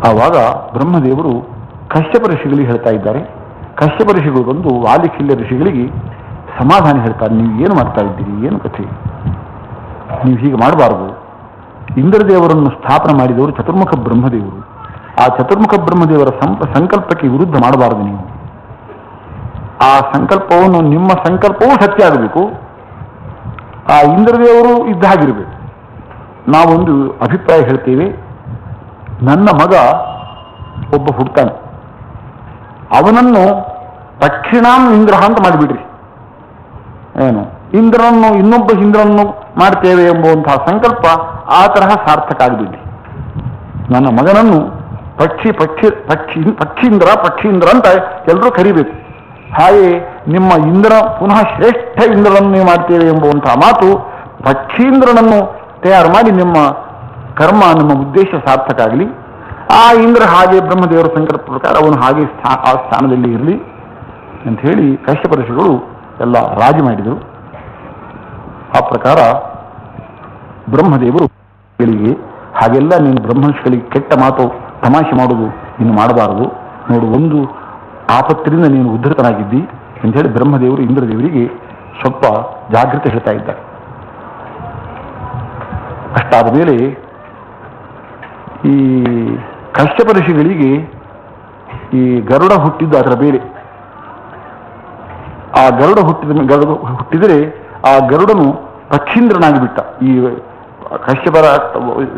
ಆವಾಗ ಬ್ರಹ್ಮದೇವರು ಕಶ್ಯಪ ಋಷಿಗಳಿಗೆ ಹೇಳ್ತಾ ಇದ್ದಾರೆ. ಕಶ್ಯಪ ಋಷಿಗಳು ಬಂದು ವಾಲಿಖಿಲ್ಯ ಋಷಿಗಳಿಗೆ ಸಮಾಧಾನ ಹೇಳ್ತಾರೆ. ನೀವು ಏನು ಮಾಡ್ತಾ ಇದ್ದೀರಿ, ಏನು ಕಥೆ, ನೀವು ಹೀಗೆ ಮಾಡಬಾರದು. ಇಂದ್ರದೇವರನ್ನು ಸ್ಥಾಪನೆ ಮಾಡಿದವರು ಚತುರ್ಮುಖ ಬ್ರಹ್ಮದೇವರು. ಆ ಚತುರ್ಮುಖ ಬ್ರಹ್ಮದೇವರ ಸಂಕಲ್ಪಕ್ಕೆ ವಿರುದ್ಧ ಮಾಡಬಾರದು. ನೀವು ಆ ಸಂಕಲ್ಪವನ್ನು, ನಿಮ್ಮ ಸಂಕಲ್ಪವೂ ಸತ್ಯ ಆಗಬೇಕು, ಆ ಇಂದ್ರದೇವರು ಇದ್ದ ಹಾಗಿರಬೇಕು. ನಾವೊಂದು ಅಭಿಪ್ರಾಯ ಹೇಳ್ತೇವೆ. ನನ್ನ ಮಗ ಒಬ್ಬ ಹುಡ್ತಾನೆ, ಅವನನ್ನು ದಕ್ಷಿಣಾಂ ಇಂದ್ರ ಅಂತ ಮಾಡಿಬಿಡ್ರಿ. ಏನು ಇಂದ್ರನನ್ನು ಇನ್ನೊಬ್ಬ ಇಂದ್ರನನ್ನು ಮಾಡ್ತೇವೆ ಎಂಬುವಂತಹ ಸಂಕಲ್ಪ ಆ ತರಹ ಸಾರ್ಥಕ ಆಗಿಬಿಡ್ರಿ. ನನ್ನ ಮಗನನ್ನು ಪಕ್ಷೀಂದ್ರ ಅಂತ ಎಲ್ಲರೂ ಕರಿಬೇಕು. ಹಾಗೆ ನಿಮ್ಮ ಇಂದ್ರ ಪುನಃ ಶ್ರೇಷ್ಠ ಇಂದ್ರನನ್ನು ನೀವು ಮಾಡ್ತೇವೆ ಎಂಬುವಂತಹ ಮಾತು, ಪಕ್ಷೀಂದ್ರನನ್ನು ತಯಾರು ಮಾಡಿ ನಿಮ್ಮ ಕರ್ಮ, ನಿಮ್ಮ ಉದ್ದೇಶ ಸಾರ್ಥಕ ಆಗಲಿ. ಆ ಇಂದ್ರ ಹಾಗೆ ಬ್ರಹ್ಮದೇವರ ಸಂಕಲ್ಪ ಪ್ರಕಾರ ಅವನು ಹಾಗೆ ಆ ಸ್ಥಾನದಲ್ಲಿ ಇರಲಿ ಅಂತ ಹೇಳಿ ಕಶ್ಯಪ ಋಷಿಗಳು ಎಲ್ಲ ರಾಜಿ ಮಾಡಿದರು. ಆ ಪ್ರಕಾರ ಬ್ರಹ್ಮದೇವರು ಹಾಗೆಲ್ಲ ನೀನು ಬ್ರಹ್ಮರ್ಷಿಗಳಿಗೆ ಕೆಟ್ಟ ಮಾತು ತಮಾಷೆ ಮಾಡೋದು ಇನ್ನು ಮಾಡಬಾರದು ನೋಡು, ಒಂದು ಆಪತ್ತಿನಿಂದ ನೀನು ಉದ್ಧತನಾಗಿದ್ದಿ ಅಂತ ಹೇಳಿ ಬ್ರಹ್ಮದೇವರು ಇಂದ್ರದೇವರಿಗೆ ಸ್ವಲ್ಪ ಜಾಗೃತಿ ಹೇಳ್ತಾ ಇದ್ದಾರೆ. ಅಷ್ಟಾದ ಮೇಲೆ ಈ ಕಶ್ಯಪ ಋಷಿಗಳಿಗೆ ಈ ಗರುಡ ಹುಟ್ಟಿದ್ದು ಅದರ ಬೇರೆ. ಆ ಗರುಡ ಹುಟ್ಟಿದರೆ ಆ ಗರುಡನು ಪಕ್ಷೀಂದ್ರನಾಗಿ ಬಿಟ್ಟ. ಈ ಕಶ್ಯಪರ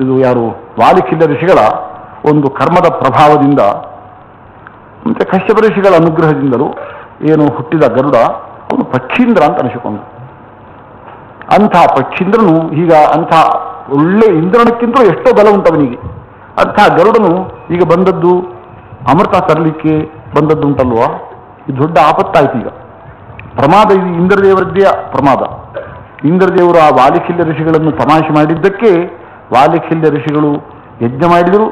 ಇದು ಯಾರು ವಾಲಿಖಿಲ್ಯ ಋಷಿಗಳ ಒಂದು ಕರ್ಮದ ಪ್ರಭಾವದಿಂದ ಮತ್ತೆ ಕಶ್ಯಪ ಋಷಿಗಳ ಅನುಗ್ರಹದಿಂದಲೂ ಏನು ಹುಟ್ಟಿದ ಗರುಡ ಅವನು ಪಕ್ಷೀಂದ್ರ ಅಂತ ಅನಿಸಿಕೊಂಡು, ಅಂಥ ಪಕ್ಷೀಂದ್ರನು ಈಗ ಅಂಥ ಒಳ್ಳೆ ಇಂದ್ರನಕ್ಕಿಂತಲೂ ಎಷ್ಟೋ ಬಲ ಉಂಟವನಿಗೆ. ಅಂಥ ಗರುಡನು ಈಗ ಬಂದದ್ದು ಅಮೃತ ತರಲಿಕ್ಕೆ ಬಂದದ್ದು ಉಂಟಲ್ವಾ, ಇದು ದೊಡ್ಡ ಆಪತ್ತಾಯ್ತು. ಈಗ ಪ್ರಮಾದ, ಇದು ಇಂದ್ರದೇವರದ್ದೇ ಪ್ರಮಾದ. ಇಂದ್ರದೇವರು ಆ ವಾಲಿಖಿಲ್ಯ ಋಷಿಗಳನ್ನು ತಮಾಷೆ ಮಾಡಿದ್ದಕ್ಕೆ ವಾಲಿಖಿಲ್ಯ ಋಷಿಗಳು ಯಜ್ಞ ಮಾಡಿದರು.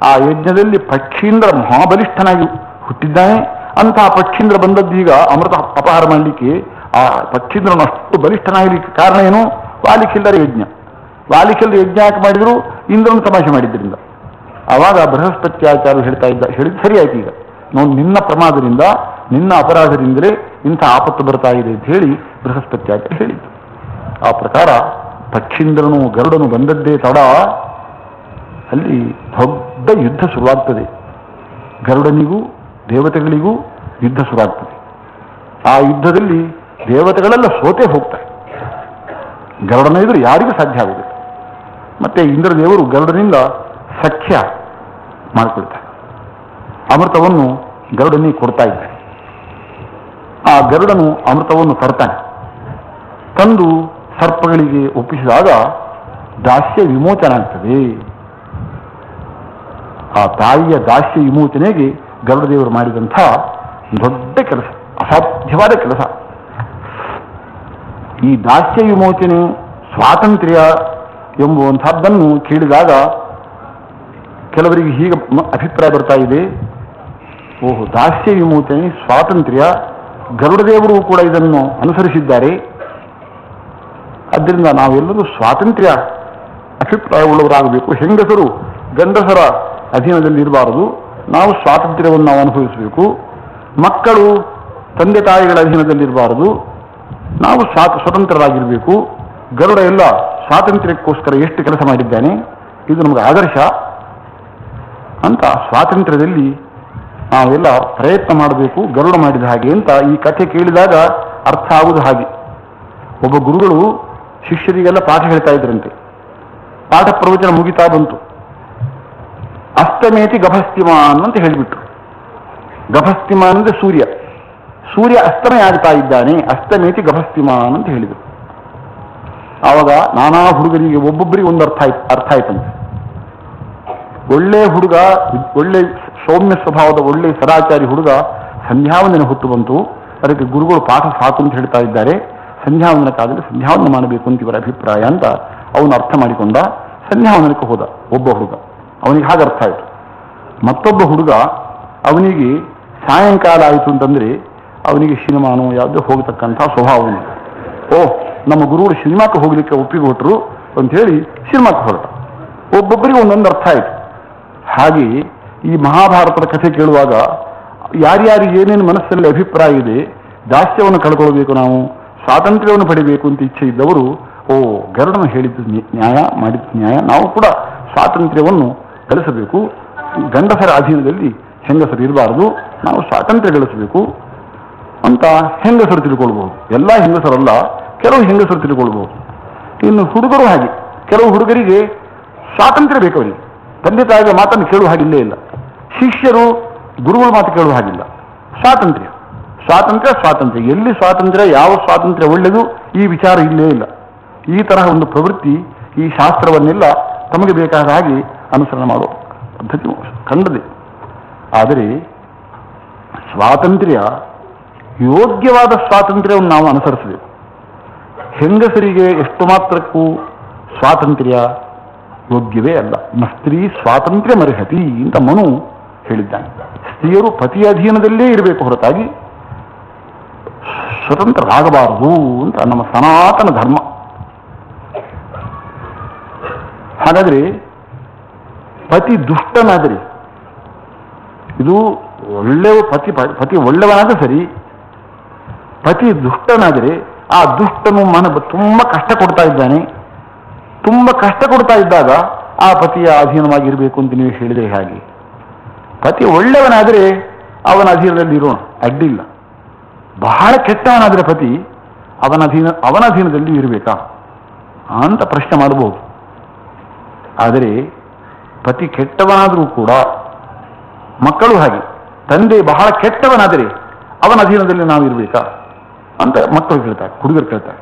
ಆ ಯಜ್ಞದಲ್ಲಿ ಪಕ್ಷೀಂದ್ರ ಮಹಾಬಲಿಷ್ಠನಾಗಿ ಹುಟ್ಟಿದ್ದಾನೆ. ಅಂತಹ ಪಕ್ಷೀಂದ್ರ ಬಂದದ್ದು ಈಗ ಅಮೃತ ಅಪಹಾರ ಮಾಡಲಿಕ್ಕೆ. ಆ ಪಕ್ಷೀಂದ್ರನು ಅಷ್ಟು ಬಲಿಷ್ಠನಾಗಲಿಕ್ಕೆ ಕಾರಣ ಏನು? ವಾಲಿಖಿಲ್ಯರ ಯಜ್ಞ. ವಾಲಿಖಿಲ್ಯ ಯಜ್ಞ ಯಾಕೆ ಮಾಡಿದ್ರು? ಇಂದ್ರನು ತಮಾಷೆ ಮಾಡಿದ್ದರಿಂದ. ಆವಾಗ ಬೃಹಸ್ಪತ್ಯಾಚಾರ್ಯರು ಹೇಳಿದ್ದು ಸರಿಯಾಯ್ತು. ಈಗ ನಾವು ನಿನ್ನ ಪ್ರಮಾದದಿಂದ, ನಿನ್ನ ಅಪರಾಧದಿಂದಲೇ ಇಂಥ ಆಪತ್ತು ಬರ್ತಾ ಇದೆ ಅಂತ ಹೇಳಿ ಬೃಹಸ್ಪತ್ಯಾಚಾರ್ಯ ಹೇಳಿದ್ದು. ಆ ಪ್ರಕಾರ ಪಕ್ಷೀಂದ್ರನು ಗರುಡನು ಬಂದದ್ದೇ ತಡ, ಅಲ್ಲಿ ದೊಡ್ಡ ಯುದ್ಧ ಶುರುವಾಗ್ತದೆ. ಗರುಡನಿಗೂ ದೇವತೆಗಳಿಗೂ ಯುದ್ಧ ಶುರುವಾಗ್ತದೆ. ಆ ಯುದ್ಧದಲ್ಲಿ ದೇವತೆಗಳೆಲ್ಲ ಸೋತೆ ಹೋಗ್ತಾರೆ. ಗರುಡನ ಎದುರು ಯಾರಿಗೂ ಸಾಧ್ಯ ಆಗುವುದಿಲ್ಲ. ಮತ್ತೆ ಇಂದ್ರದೇವರು ಗರುಡನಿಂದ ಸಖ್ಯ ಮಾಡಿಕೊಳ್ತಾರೆ. ಅಮೃತವನ್ನು ಗರುಡನಿಗೆ ಕೊಡ್ತಾ ಇದ್ದಾರೆ. ಆ ಗರುಡನು ಅಮೃತವನ್ನು ತರ್ತಾನೆ. ತಂದು ಸರ್ಪಗಳಿಗೆ ಒಪ್ಪಿಸಿದಾಗ ದಾಸ್ಯ ವಿಮೋಚನೆ ಆಗ್ತದೆ. ಆ ತಾಯಿಯ ದಾಸ್ಯ ವಿಮೋಚನೆಗೆ ಗರುಡದೇವರು ಮಾಡಿದಂಥ ದೊಡ್ಡ ಕೆಲಸ, ಅಸಾಧ್ಯವಾದ ಕೆಲಸ. ಈ ದಾಸ್ಯ ವಿಮೋಚನೆ, ಸ್ವಾತಂತ್ರ್ಯ ಎಂಬುವಂಥದ್ದನ್ನು ಕೇಳಿದಾಗ ಕೆಲವರಿಗೆ ಹೀಗೆ ಅಭಿಪ್ರಾಯ ಬರ್ತಾ ಇದೆ, ಓಹೋ, ದಾಸ್ಯ ವಿಮೋಚನೆ, ಸ್ವಾತಂತ್ರ್ಯ, ಗರುಡದೇವರು ಕೂಡ ಇದನ್ನು ಅನುಸರಿಸಿದ್ದಾರೆ. ಆದ್ದರಿಂದ ನಾವೆಲ್ಲರೂ ಸ್ವಾತಂತ್ರ್ಯ ಅಭಿಪ್ರಾಯವುಳ್ಳವರಾಗಬೇಕು. ಹೆಂಗಸರು ಗಂಡಸರ ಅಧೀನದಲ್ಲಿ ಇರಬಾರದು, ನಾವು ಸ್ವಾತಂತ್ರ್ಯವನ್ನು ನಾವು ಅನುಭವಿಸಬೇಕು. ಮಕ್ಕಳು ತಂದೆ ತಾಯಿಗಳ ಅಧೀನದಲ್ಲಿರಬಾರದು, ನಾವು ಸ್ವತಂತ್ರರಾಗಿರಬೇಕು. ಗರುಡ ಎಲ್ಲ ಸ್ವಾತಂತ್ರ್ಯಕ್ಕೋಸ್ಕರ ಎಷ್ಟು ಕೆಲಸ ಮಾಡಿದ್ದಾನೆ, ಇದು ನಮಗೆ ಆದರ್ಶ ಅಂತ ಸ್ವಾತಂತ್ರ್ಯದಲ್ಲಿ ನಾವೆಲ್ಲ ಪ್ರಯತ್ನ ಮಾಡಬೇಕು, ಗರುಡ ಮಾಡಿದ ಹಾಗೆ ಅಂತ ಈ ಕಥೆ ಕೇಳಿದಾಗ ಅರ್ಥ ಆಗುವುದು ಹಾಗೆ. ಒಬ್ಬ ಗುರುಗಳು ಶಿಷ್ಯರಿಗೆಲ್ಲ ಪಾಠ ಹೇಳ್ತಾ ಇದ್ರಂತೆ. ಪಾಠ ಪ್ರವಚನ ಮುಗಿತಾ ಬಂತು. ಅಸ್ತಮೇತಿ ಗಭಸ್ತಿಮಾನ್ ಅಂತ ಹೇಳಿಬಿಟ್ರು. ಗಭಸ್ತಿಮಾನ್ ಅಂದ್ರೆ ಸೂರ್ಯ. ಸೂರ್ಯ ಅಸ್ತಮಯ ಆಗ್ತಾ ಇದ್ದಾನೆ, ಅಸ್ತಮೇತಿ ಗಭಸ್ತಿಮಾನ್ ಅಂತ ಹೇಳಿದರು. ಆವಾಗ ನಾನಾ ಹುಡುಗರಿಗೆ ಒಬ್ಬೊಬ್ಬರಿಗೆ ಒಂದು ಅರ್ಥ ಆಯ್ತಂತೆ. ಒಳ್ಳೆ ಹುಡುಗ, ಒಳ್ಳೆ ಸೌಮ್ಯ ಸ್ವಭಾವದ ಒಳ್ಳೆ ಸದಾಚಾರಿ ಹುಡುಗ ಸಂಧ್ಯಾವಂದನೆ ಹೊತ್ತು ಬಂತು. ಅದಕ್ಕೆ ಗುರುಗಳು ಪಾಠ ಸಾಕು ಅಂತ ಹೇಳ್ತಾ ಇದ್ದಾರೆ. ಸಂಧ್ಯಾವಂದನಕ್ಕಾಗಲಿ ಸಂಧ್ಯಾವಂದನೆ ಮಾಡಬೇಕು ಅಂತ ಇವರ ಅಭಿಪ್ರಾಯ ಅಂತ ಅವನು ಅರ್ಥ ಮಾಡಿಕೊಂಡ. ಸಂಧ್ಯಾವಂದನಕ್ಕೆ ಹೋದ ಒಬ್ಬ ಹುಡುಗ, ಅವನಿಗೆ ಹಾಗೆ ಅರ್ಥ ಆಯಿತು. ಮತ್ತೊಬ್ಬ ಹುಡುಗ, ಅವನಿಗೆ ಸಾಯಂಕಾಲ ಆಯಿತು ಅಂತಂದ್ರೆ ಅವನಿಗೆ ಸಿನಿಮಾನೋ ಯಾವುದೋ ಹೋಗತಕ್ಕಂಥ ಸ್ವಭಾವ ಉಂಟು. ನಮ್ಮ ಗುರುಗಳು ಸಿನಿಮಾಕ್ಕೆ ಹೋಗ್ಲಿಕ್ಕೆ ಒಪ್ಪಿಗೆ ಕೊಟ್ಟರು ಅಂತ ಹೇಳಿ ಸಿನಿಮಾಕ್ಕೆ ಹೊರಟ. ಒಬ್ಬೊಬ್ಬರಿಗೆ ಒಂದೊಂದು ಅರ್ಥ ಆಯಿತು. ಹಾಗೆ ಈ ಮಹಾಭಾರತದ ಕಥೆ ಕೇಳುವಾಗ ಯಾರ್ಯಾರಿಗೆ ಏನೇನು ಮನಸ್ಸಲ್ಲಿ ಅಭಿಪ್ರಾಯ ಇದೆ, ದಾಸ್ಯವನ್ನು ಕಳ್ಕೊಳ್ಬೇಕು, ನಾವು ಸ್ವಾತಂತ್ರ್ಯವನ್ನು ಪಡಿಬೇಕು ಅಂತ ಇಚ್ಛೆ ಇದ್ದವರು, ಓ ಗರುಡನು ಹೇಳಿದ್ದು ನ್ಯಾಯ, ಮಾಡಿದ್ದು ನ್ಯಾಯ, ನಾವು ಕೂಡ ಸ್ವಾತಂತ್ರ್ಯವನ್ನು ಗಳಿಸಬೇಕು, ಗಂಡಸರ ಅಧೀನದಲ್ಲಿ ಹೆಂಗಸರು ಇರಬಾರದು, ನಾವು ಸ್ವಾತಂತ್ರ್ಯ ಗಳಿಸಬೇಕು ಅಂತ ಹೆಂಗಸರು ತಿಳ್ಕೊಳ್ಬಹುದು. ಎಲ್ಲ ಹೆಂಗಸರಲ್ಲ, ಕೆಲವು ಹೆಂಗಸರು ತಿಳ್ಕೊಳ್ಬಹುದು. ಇನ್ನು ಹುಡುಗರು ಹಾಗೆ, ಕೆಲವು ಹುಡುಗರಿಗೆ ಸ್ವಾತಂತ್ರ್ಯ ಬೇಕವರಿಗೆ, ತಂದೆ ತಾಯಿಯ ಮಾತನ್ನು ಕೇಳುವ ಹಾಗಿಲ್ಲೇ ಇಲ್ಲ, ಶಿಷ್ಯರು ಗುರುಗಳ ಮಾತು ಕೇಳುವ ಹಾಗಿಲ್ಲ. ಸ್ವಾತಂತ್ರ್ಯ ಸ್ವಾತಂತ್ರ್ಯ ಸ್ವಾತಂತ್ರ್ಯ, ಎಲ್ಲಿ ಸ್ವಾತಂತ್ರ್ಯ, ಯಾವ ಸ್ವಾತಂತ್ರ್ಯ ಒಳ್ಳೆಯದು, ಈ ವಿಚಾರ ಇಲ್ಲೇ ಇಲ್ಲ. ಈ ತರಹ ಒಂದು ಪ್ರವೃತ್ತಿ ಈ ಶಾಸ್ತ್ರವನ್ನೆಲ್ಲ ತಮಗೆ ಬೇಕಾದ ಹಾಗೆ ಅನುಸರಣೆ ಮಾಡುವ ಪದ್ಧತಿ ಕಂಡದೆ. ಆದರೆ ಸ್ವಾತಂತ್ರ್ಯ, ಯೋಗ್ಯವಾದ ಸ್ವಾತಂತ್ರ್ಯವನ್ನು ನಾವು ಅನುಸರಿಸಬೇಕು. ಹೆಂಗಸರಿಗೆ ಎಷ್ಟು ಮಾತ್ರಕ್ಕೂ ಸ್ವಾತಂತ್ರ್ಯ ಯೋಗ್ಯವೇ ಅಲ್ಲ. ಸ್ತ್ರೀ ಸ್ವಾತಂತ್ರ್ಯ ಮರ್ಹತಿ ಅಂತ ಮನು ಹೇಳಿದ್ದಾನೆ. ಸ್ತ್ರೀಯರು ಪತಿಯ ಅಧೀನದಲ್ಲೇ ಇರಬೇಕು ಹೊರತಾಗಿ ಸ್ವತಂತ್ರರಾಗಬಾರದು ಅಂತ ನಮ್ಮ ಸನಾತನ ಧರ್ಮ. ಹಾಗಾದ್ರೆ ಪತಿ ದುಷ್ಟನಾದರೆ, ಇದು ಒಳ್ಳೆಯ ಪತಿ ಒಳ್ಳೆಯವನಾದ್ರೆ ಸರಿ, ಪತಿ ದುಷ್ಟನಾದರೆ ಆ ದುಷ್ಟನು ತುಂಬ ಕಷ್ಟ ಕೊಡ್ತಾ ಇದ್ದಾನೆ. ತುಂಬ ಕಷ್ಟ ಕೊಡ್ತಾ ಇದ್ದಾಗ ಆ ಪತಿಯ ಅಧೀನವಾಗಿರಬೇಕು ಅಂತ ನೀವು ಹೇಳಿದರೆ ಹಾಗೆ. ಪತಿ ಒಳ್ಳೆಯವನಾದರೆ ಅವನ ಅಧೀನದಲ್ಲಿ ಇರೋಣ, ಅಡ್ಡಿಲ್ಲ. ಬಹಳ ಕೆಟ್ಟವನಾದರೆ ಪತಿ ಅವನ ಅಧೀನದಲ್ಲಿ ಇರಬೇಕಾ ಅಂತ ಪ್ರಶ್ನೆ ಮಾಡಬಹುದು. ಆದರೆ ಪತಿ ಕೆಟ್ಟವನಾದರೂ ಕೂಡ ಮಕ್ಕಳು ಹಾಗೆ, ತಂದೆ ಬಹಳ ಕೆಟ್ಟವನಾದರೆ ಅವನ ಅಧೀನದಲ್ಲಿ ನಾವು ಇರಬೇಕಾ ಅಂತ ಮಕ್ಕಳು ಕೇಳ್ತಾರೆ, ಹುಡುಗರು ಕೇಳ್ತಾರೆ.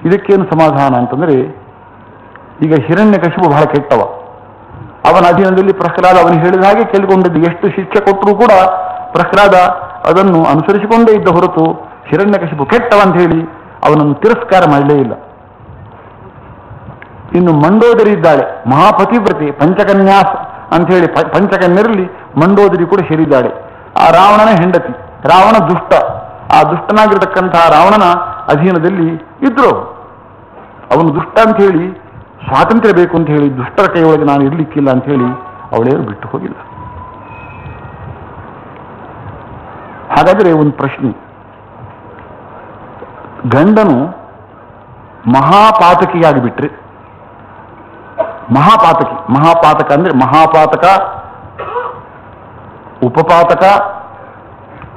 ಇದಕ್ಕೇನು ಸಮಾಧಾನ ಅಂತಂದರೆ, ಈಗ ಹಿರಣ್ಯಕಶಿಪು ಬಹಳ ಕೆಟ್ಟವ, ಅವನ ಅಧೀನದಲ್ಲಿ ಪ್ರಹ್ಲಾದ ಅವನು ಹೇಳಿದ ಹಾಗೆ ಕೇಳಿಕೊಂಡಿದ್ದು. ಎಷ್ಟು ಶಿಕ್ಷೆ ಕೊಟ್ಟರೂ ಕೂಡ ಪ್ರಹ್ಲಾದ ಅದನ್ನು ಅನುಸರಿಸಿಕೊಂಡೇ ಇದ್ದ ಹೊರತು ಹಿರಣ್ಯಕಶಿಪು ಕೆಟ್ಟವ ಅಂತ ಹೇಳಿ ಅವನನ್ನು ತಿರಸ್ಕಾರ ಮಾಡಲೇ ಇಲ್ಲ. ಇನ್ನು ಮಂಡೋದರಿ ಇದ್ದಾಳೆ, ಮಹಾಪತಿವ್ರತೆ, ಪಂಚಕನ್ಯಾಸ ಅಂತ ಹೇಳಿ ಪಂಚಕನ್ಯರಲ್ಲಿ ಮಂಡೋದರಿ ಕೂಡ ಸೇರಿದ್ದಾಳೆ. ಆ ರಾವಣನ ಹೆಂಡತಿ. ರಾವಣ ದುಷ್ಟ, ಆ ದುಷ್ಟನಾಗಿರತಕ್ಕಂತಹ ರಾವಣನ ಅಧೀನದಲ್ಲಿ ಇದ್ರು. ಅವನು ದುಷ್ಟ ಅಂತ ಹೇಳಿ ಸ್ವಾತಂತ್ರ್ಯ ಬೇಕು ಅಂತ ಹೇಳಿ ದುಷ್ಟರ ಕೈಯೊಳಗೆ ನಾನು ಇರ್ಲಿಕ್ಕಿಲ್ಲ ಅಂತ ಹೇಳಿ ಅವಳೇನು ಬಿಟ್ಟು ಹೋಗಿಲ್ಲ. ಹಾಗಾದರೆ ಒಂದು ಪ್ರಶ್ನೆ, ಗಂಡನು ಮಹಾಪಾತಕಿಯಾಗಿ ಬಿಟ್ರೆ, ಮಹಾಪಾತಕ ಅಂದ್ರೆ ಮಹಾಪಾತಕ, ಉಪಪಾತಕ,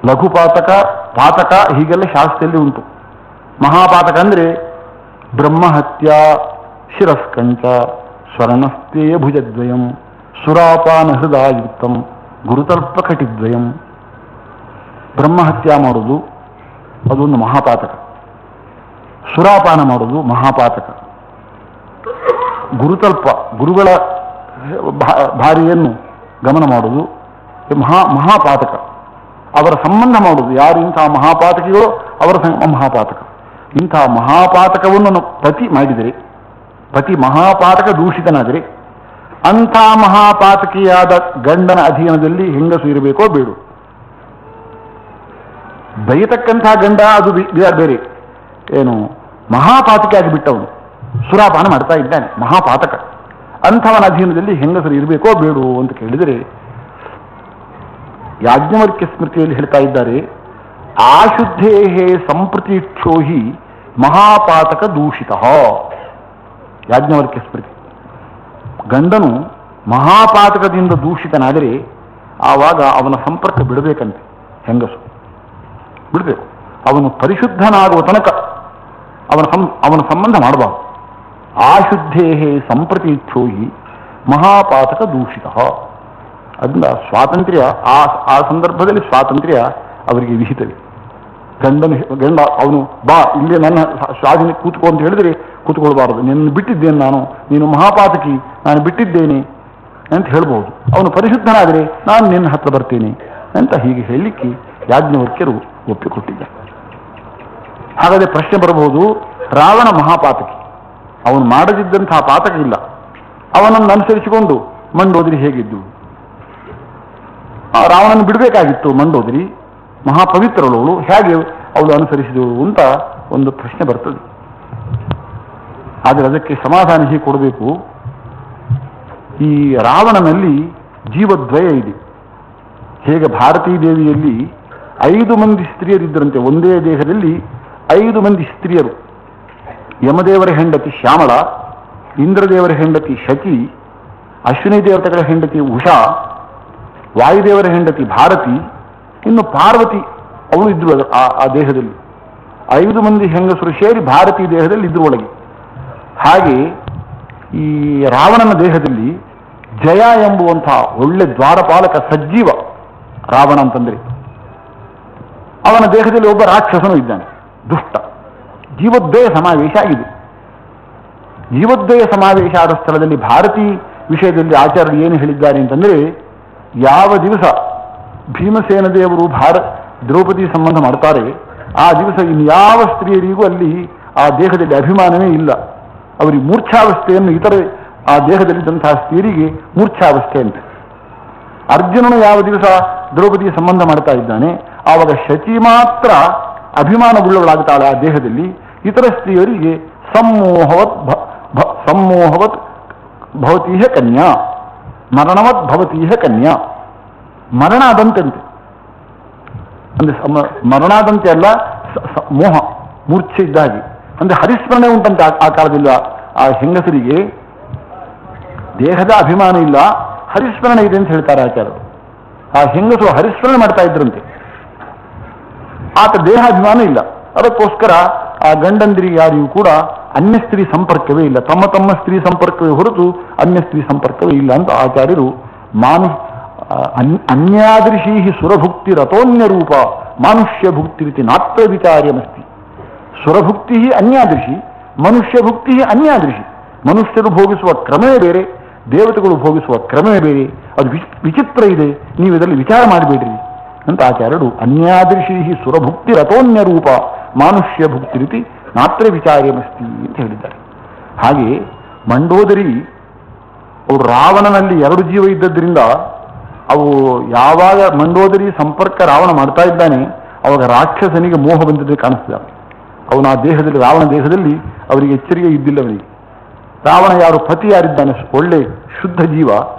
ಲಘುಪಾತಕ, ಪಾತಕ ಹೀಗೆಲ್ಲ ಶಾಸ್ತ್ರದಲ್ಲಿ ಉಂಟು. ಮಹಾಪಾತಕ ಅಂದ್ರೆ ಬ್ರಹ್ಮಹತ್ಯ, ಶಿರಸ್ಕಂಚ, ಸ್ವರ್ಣಸ್ಥೇಯ ಭುಜದ್ವಯಂ, ಸುರಾಪಾನ ಹೃದಯುಕ್ತಂ, ಗುರುತರ್ಪ ಕಟಿದ್ವಯಂ. ಬ್ರಹ್ಮಹತ್ಯ ಮಾಡೋದು ಅದೊಂದು ಮಹಾಪಾತಕ, ಸುರಾಪಾನ ಮಾಡೋದು ಮಹಾಪಾತಕ, ಗುರುತಲ್ಪ ಗುರುಗಳ ಭಾರ್ಯೆಯನ್ನು ಗಮನ ಮಾಡುವುದು ಮಹಾಪಾತಕ. ಅವರ ಸಂಬಂಧ ಮಾಡುವುದು, ಯಾರು ಇಂತಹ ಮಹಾಪಾತಕಿಗಳು ಅವರ ಮಹಾಪಾತಕ. ಇಂತಹ ಮಹಾಪಾತಕವನ್ನು ಪತಿ ಮಾಡಿದರೆ, ಪತಿ ಮಹಾಪಾತಕ ದೂಷಿತನಾದರೆ, ಅಂಥ ಮಹಾಪಾತಕಿಯಾದ ಗಂಡನ ಅಧೀನದಲ್ಲಿ ಹೆಂಗಸು ಇರಬೇಕೋ ಬೇಡು. ಬೈಯತಕ್ಕಂಥ ಗಂಡ ಅದು ಬೇರೆ, ಏನು ಮಹಾಪಾತಕಿ ಆಗಿಬಿಟ್ಟವನು, ಸುರಾಪಾನ ಮಾಡ್ತಾ ಇದ್ದಾನೆ, ಮಹಾಪಾತಕ. ಅಂಥವನ ಅಧೀನದಲ್ಲಿ ಹೆಂಗಸರು ಇರಬೇಕೋ ಬೇಡು ಅಂತ ಕೇಳಿದರೆ, ಯಾಜ್ಞವಲ್ಕ್ಯ ಸ್ಮೃತಿಯಲ್ಲಿ ಹೇಳ್ತಾ ಇದ್ದಾರೆ, ಆಶುದ್ಧೇ ಸಂಪ್ರತಿಕ್ಷೋಹಿ ಮಹಾಪಾತಕ ದೂಷಿತ. ಯಾಜ್ಞವಲ್ಕ್ಯ ಸ್ಮೃತಿ. ಗಂಡನು ಮಹಾಪಾತಕದಿಂದ ದೂಷಿತನಾದರೆ ಆವಾಗ ಅವನ ಸಂಪರ್ಕ ಬಿಡಬೇಕಂತೆ, ಹೆಂಗಸು ಬಿಡಬೇಕು. ಅವನು ಪರಿಶುದ್ಧನಾಗುವ ತನಕ ಅವನ ಸಂಬಂಧ ಮಾಡಬಾರದು. ಆಶುದ್ಧೇ ಸಂಪ್ರತಿಕ್ಷೋಹಿ ಮಹಾಪಾತಕ ದೂಷಿತ. ಅದರಿಂದ ಸ್ವಾತಂತ್ರ್ಯ, ಆ ಸಂದರ್ಭದಲ್ಲಿ ಸ್ವಾತಂತ್ರ್ಯ ಅವರಿಗೆ ವಿಹಿತವೇ. ಗಂಡ ಅವನು ಬಾ ಇಲ್ಲೇ ನನ್ನ ಸ್ವಾಧೀನ ಕೂತ್ಕೊ ಅಂತ ಹೇಳಿದರೆ ಕೂತ್ಕೊಳ್ಬಾರದು. ನಿನ್ನ ಬಿಟ್ಟಿದ್ದೇನೆ ನಾನು, ನೀನು ಮಹಾಪಾತಕಿ, ನಾನು ಬಿಟ್ಟಿದ್ದೇನೆ ಅಂತ ಹೇಳ್ಬೋದು. ಅವನು ಪರಿಶುದ್ಧನಾದರೆ ನಾನು ನಿನ್ನ ಹತ್ರ ಬರ್ತೇನೆ ಅಂತ ಹೀಗೆ ಹೇಳಲಿಕ್ಕೆ ಯಾಜ್ಞವಲ್ಕ್ಯರು ಒಪ್ಪಿಕೊಟ್ಟಿದ್ದಾರೆ. ಹಾಗಾದರೆ ಪ್ರಶ್ನೆ ಬರಬಹುದು, ರಾವಣ ಮಹಾಪಾತಕಿ, ಅವನು ಮಾಡದಿದ್ದಂತಹ ಪಾತಕ ಇಲ್ಲ, ಅವನನ್ನು ಅನುಸರಿಸಿಕೊಂಡು ಮಂಡೋದರಿ ಹೇಗಿದ್ದು? ಆ ರಾವಣನ ಬಿಡಬೇಕಾಗಿತ್ತು ಮಂಡೋದರಿ, ಮಹಾಪವಿತ್ರಳವಳು, ಹೇಗೆ ಅವಳು ಅನುಸರಿಸಿದಳು ಅಂತ ಒಂದು ಪ್ರಶ್ನೆ ಬರ್ತದೆ. ಆದರೆ ಅದಕ್ಕೆ ಸಮಾಧಾನ ಹೀಗೆ ಕೊಡಬೇಕು. ಈ ರಾವಣನಲ್ಲಿ ಜೀವದ್ವಯ ಇದೆ. ಹೇಗೆ ಭಾರತೀ ದೇವಿಯಲ್ಲಿ 5 ಮಂದಿ ಸ್ತ್ರೀಯರಿದ್ದರಂತೆ, ಒಂದೇ ದೇಹದಲ್ಲಿ 5 ಮಂದಿ ಸ್ತ್ರೀಯರು. ಯಮದೇವರ ಹೆಂಡತಿ ಶ್ಯಾಮಳ, ಇಂದ್ರದೇವರ ಹೆಂಡತಿ ಶಚಿ, ಅಶ್ವಿನಿ ದೇವತೆಗಳ ಹೆಂಡತಿ ಉಷಾ, ವಾಯುದೇವರ ಹೆಂಡತಿ ಭಾರತಿ, ಇನ್ನು ಪಾರ್ವತಿ ಅವನು ಇದ್ರು ಆ ದೇಹದಲ್ಲಿ. 5 ಮಂದಿ ಹೆಂಗಸರು ಸೇರಿ ಭಾರತೀ ದೇಹದಲ್ಲಿ ಇದ್ರು ಒಳಗೆ. ಹಾಗೆ ಈ ರಾವಣನ ದೇಹದಲ್ಲಿ ಜಯ ಎಂಬುವಂತಹ ಒಳ್ಳೆ ದ್ವಾರಪಾಲಕ ಸಜ್ಜೀವ ರಾವಣ ಅಂತಂದ್ರೆ, ಅವನ ದೇಹದಲ್ಲಿ ಒಬ್ಬ ರಾಕ್ಷಸನು ಇದ್ದಾನೆ, ದುಷ್ಟ. ಜೀವೋದ್ವಯ ಸಮಾವೇಶ ಆಗಿದೆ. ಜೀವೋದ್ವಯ ಸಮಾವೇಶ ಆದ ಸ್ಥಳದಲ್ಲಿ ಭಾರತೀ ವಿಷಯದಲ್ಲಿ ಆಚಾರ್ಯರು ಏನು ಹೇಳಿದ್ದಾರೆ ಅಂತಂದ್ರೆ, ಯಾವ ದಿವಸ ಭೀಮಸೇನ ದೇವರು ದ್ರೌಪದಿ ಸಂಬಂಧ ಮಾಡ್ತಾರೆ, ಆ ದಿವಸ ಇನ್ಯಾವ ಸ್ತ್ರೀಯರಿಗೂ ಅಲ್ಲಿ ಆ ದೇಹದಲ್ಲಿ ಅಭಿಮಾನವೇ ಇಲ್ಲ. ಅವರಿಗೆ ಮೂರ್ಛಾವಸ್ಥೆಯನ್ನು ಇತರ ಆ ದೇಹದಲ್ಲಿದ್ದಂತಹ ಸ್ತ್ರೀಯರಿಗೆ ಮೂರ್ಛಾವಸ್ಥೆ ಅಂತ. ಅರ್ಜುನನು ಯಾವ ದಿವಸ ದ್ರೌಪದಿಯ ಸಂಬಂಧ ಮಾಡ್ತಾ ಇದ್ದಾನೆ, ಆವಾಗ ಶಚಿ ಮಾತ್ರ ಅಭಿಮಾನವುಳ್ಳವಳಾಗ್ತಾಳೆ ಆ ದೇಹದಲ್ಲಿ. ಇತರ ಸ್ತ್ರೀಯರಿಗೆ ಸಮ್ಮೋಹವತ್ ಭವತೀಹ ಕನ್ಯಾ, ಮರಣವತ್ ಭವತೀಹ ಕನ್ಯಾ, ಮರಣ ಆದಂತೆಂತೆ. ಅಂದ್ರೆ ಮರಣಾದಂತೆ ಅಲ್ಲ, ಮೋಹ ಮೂರ್ಛೆ ಇದ್ದಾಗಿ. ಅಂದ್ರೆ ಹರಿಸ್ಮರಣೆ ಉಂಟಂತೆ ಆ ಕಾಲದಿಂದ. ಆ ಹೆಂಗಸರಿಗೆ ದೇಹದ ಅಭಿಮಾನ ಇಲ್ಲ, ಹರಿಸ್ಮರಣೆ ಇದೆ ಅಂತ ಹೇಳ್ತಾರೆ ಆಚಾರ್ಯರು. ಆ ಹೆಂಗಸು ಹರಿಸ್ಮರಣೆ ಮಾಡ್ತಾ ಇದ್ರಂತೆ, ಆತ ದೇಹಾಭಿಮಾನ ಇಲ್ಲ. ಅದಕ್ಕೋಸ್ಕರ ಆ ಗಂಡಂದಿರಿಗೆ ಯಾರಿಗೂ ಕೂಡ ಅನ್ಯ ಸ್ತ್ರೀ ಸಂಪರ್ಕವೇ ಇಲ್ಲ, ತಮ್ಮ ತಮ್ಮ ಸ್ತ್ರೀ ಸಂಪರ್ಕವೇ ಹೊರತು ಅನ್ಯ ಸ್ತ್ರೀ ಸಂಪರ್ಕವೇ ಇಲ್ಲ ಅಂತ ಆಚಾರ್ಯರು ಅನ್ಯಾದೃಶೀ ಸುರಭುಕ್ತಿ ರಥೋನ್ಯ ರೂಪ ಮಾನುಷ್ಯ ಭುಕ್ತಿರಿತಿ ನಾತ್ರ ವಿಚಾರ್ಯಮಸ್ತಿ. ಸುರಭುಕ್ತಿ ಅನ್ಯಾದೃಶಿ, ಮನುಷ್ಯ ಭುಕ್ತಿ ಅನ್ಯಾದೃಶಿ. ಮನುಷ್ಯರು ಭೋಗಿಸುವ ಕ್ರಮವೇ ಬೇರೆ, ದೇವತೆಗಳು ಭೋಗಿಸುವ ಕ್ರಮವೇ ಬೇರೆ. ಅದು ವಿಚಿತ್ರ ಇದೆ, ನೀವು ಇದರಲ್ಲಿ ವಿಚಾರ ಮಾಡಬೇಡ್ರಿ ಅಂತ ಆಚಾರ್ಯರು ಅನ್ಯಾದೃಶೀ ಸುರಭುಕ್ತಿ ರಥೋನ್ಯ ರೂಪ ಮಾನುಷ್ಯ ಭುಕ್ತಿರಿತಿ ನಾತ್ರ ವಿಚಾರ್ಯಮಸ್ತಿ ಅಂತ ಹೇಳಿದ್ದಾರೆ. ಹಾಗೆ ಮಂಡೋದರಿ ಅವರು ರಾವಣನಲ್ಲಿ 2 ಜೀವ ಇದ್ದದ್ರಿಂದ ಅವು ಯಾವಾಗ ಮಂಡೋದರಿ ಸಂಪರ್ಕ ರಾವಣ ಮಾಡ್ತಾ ಇದ್ದಾನೆ, ಅವಾಗ ರಾಕ್ಷಸನಿಗೆ ಮೋಹ ಬಂದಿದ್ದರೆ ಕಾಣಿಸ್ತಿದ್ದ. ಅವನ ಆ ದೇಹದಲ್ಲಿ, ರಾವಣ ದೇಹದಲ್ಲಿ ಅವರಿಗೆ ಎಚ್ಚರಿಕೆ ಇದ್ದಿಲ್ಲ. ಅವನಿಗೆ ರಾವಣ ಯಾರು ಪತಿ ಯಾರಿದ್ದಾನೆ, ಒಳ್ಳೆ ಶುದ್ಧ ಜೀವ,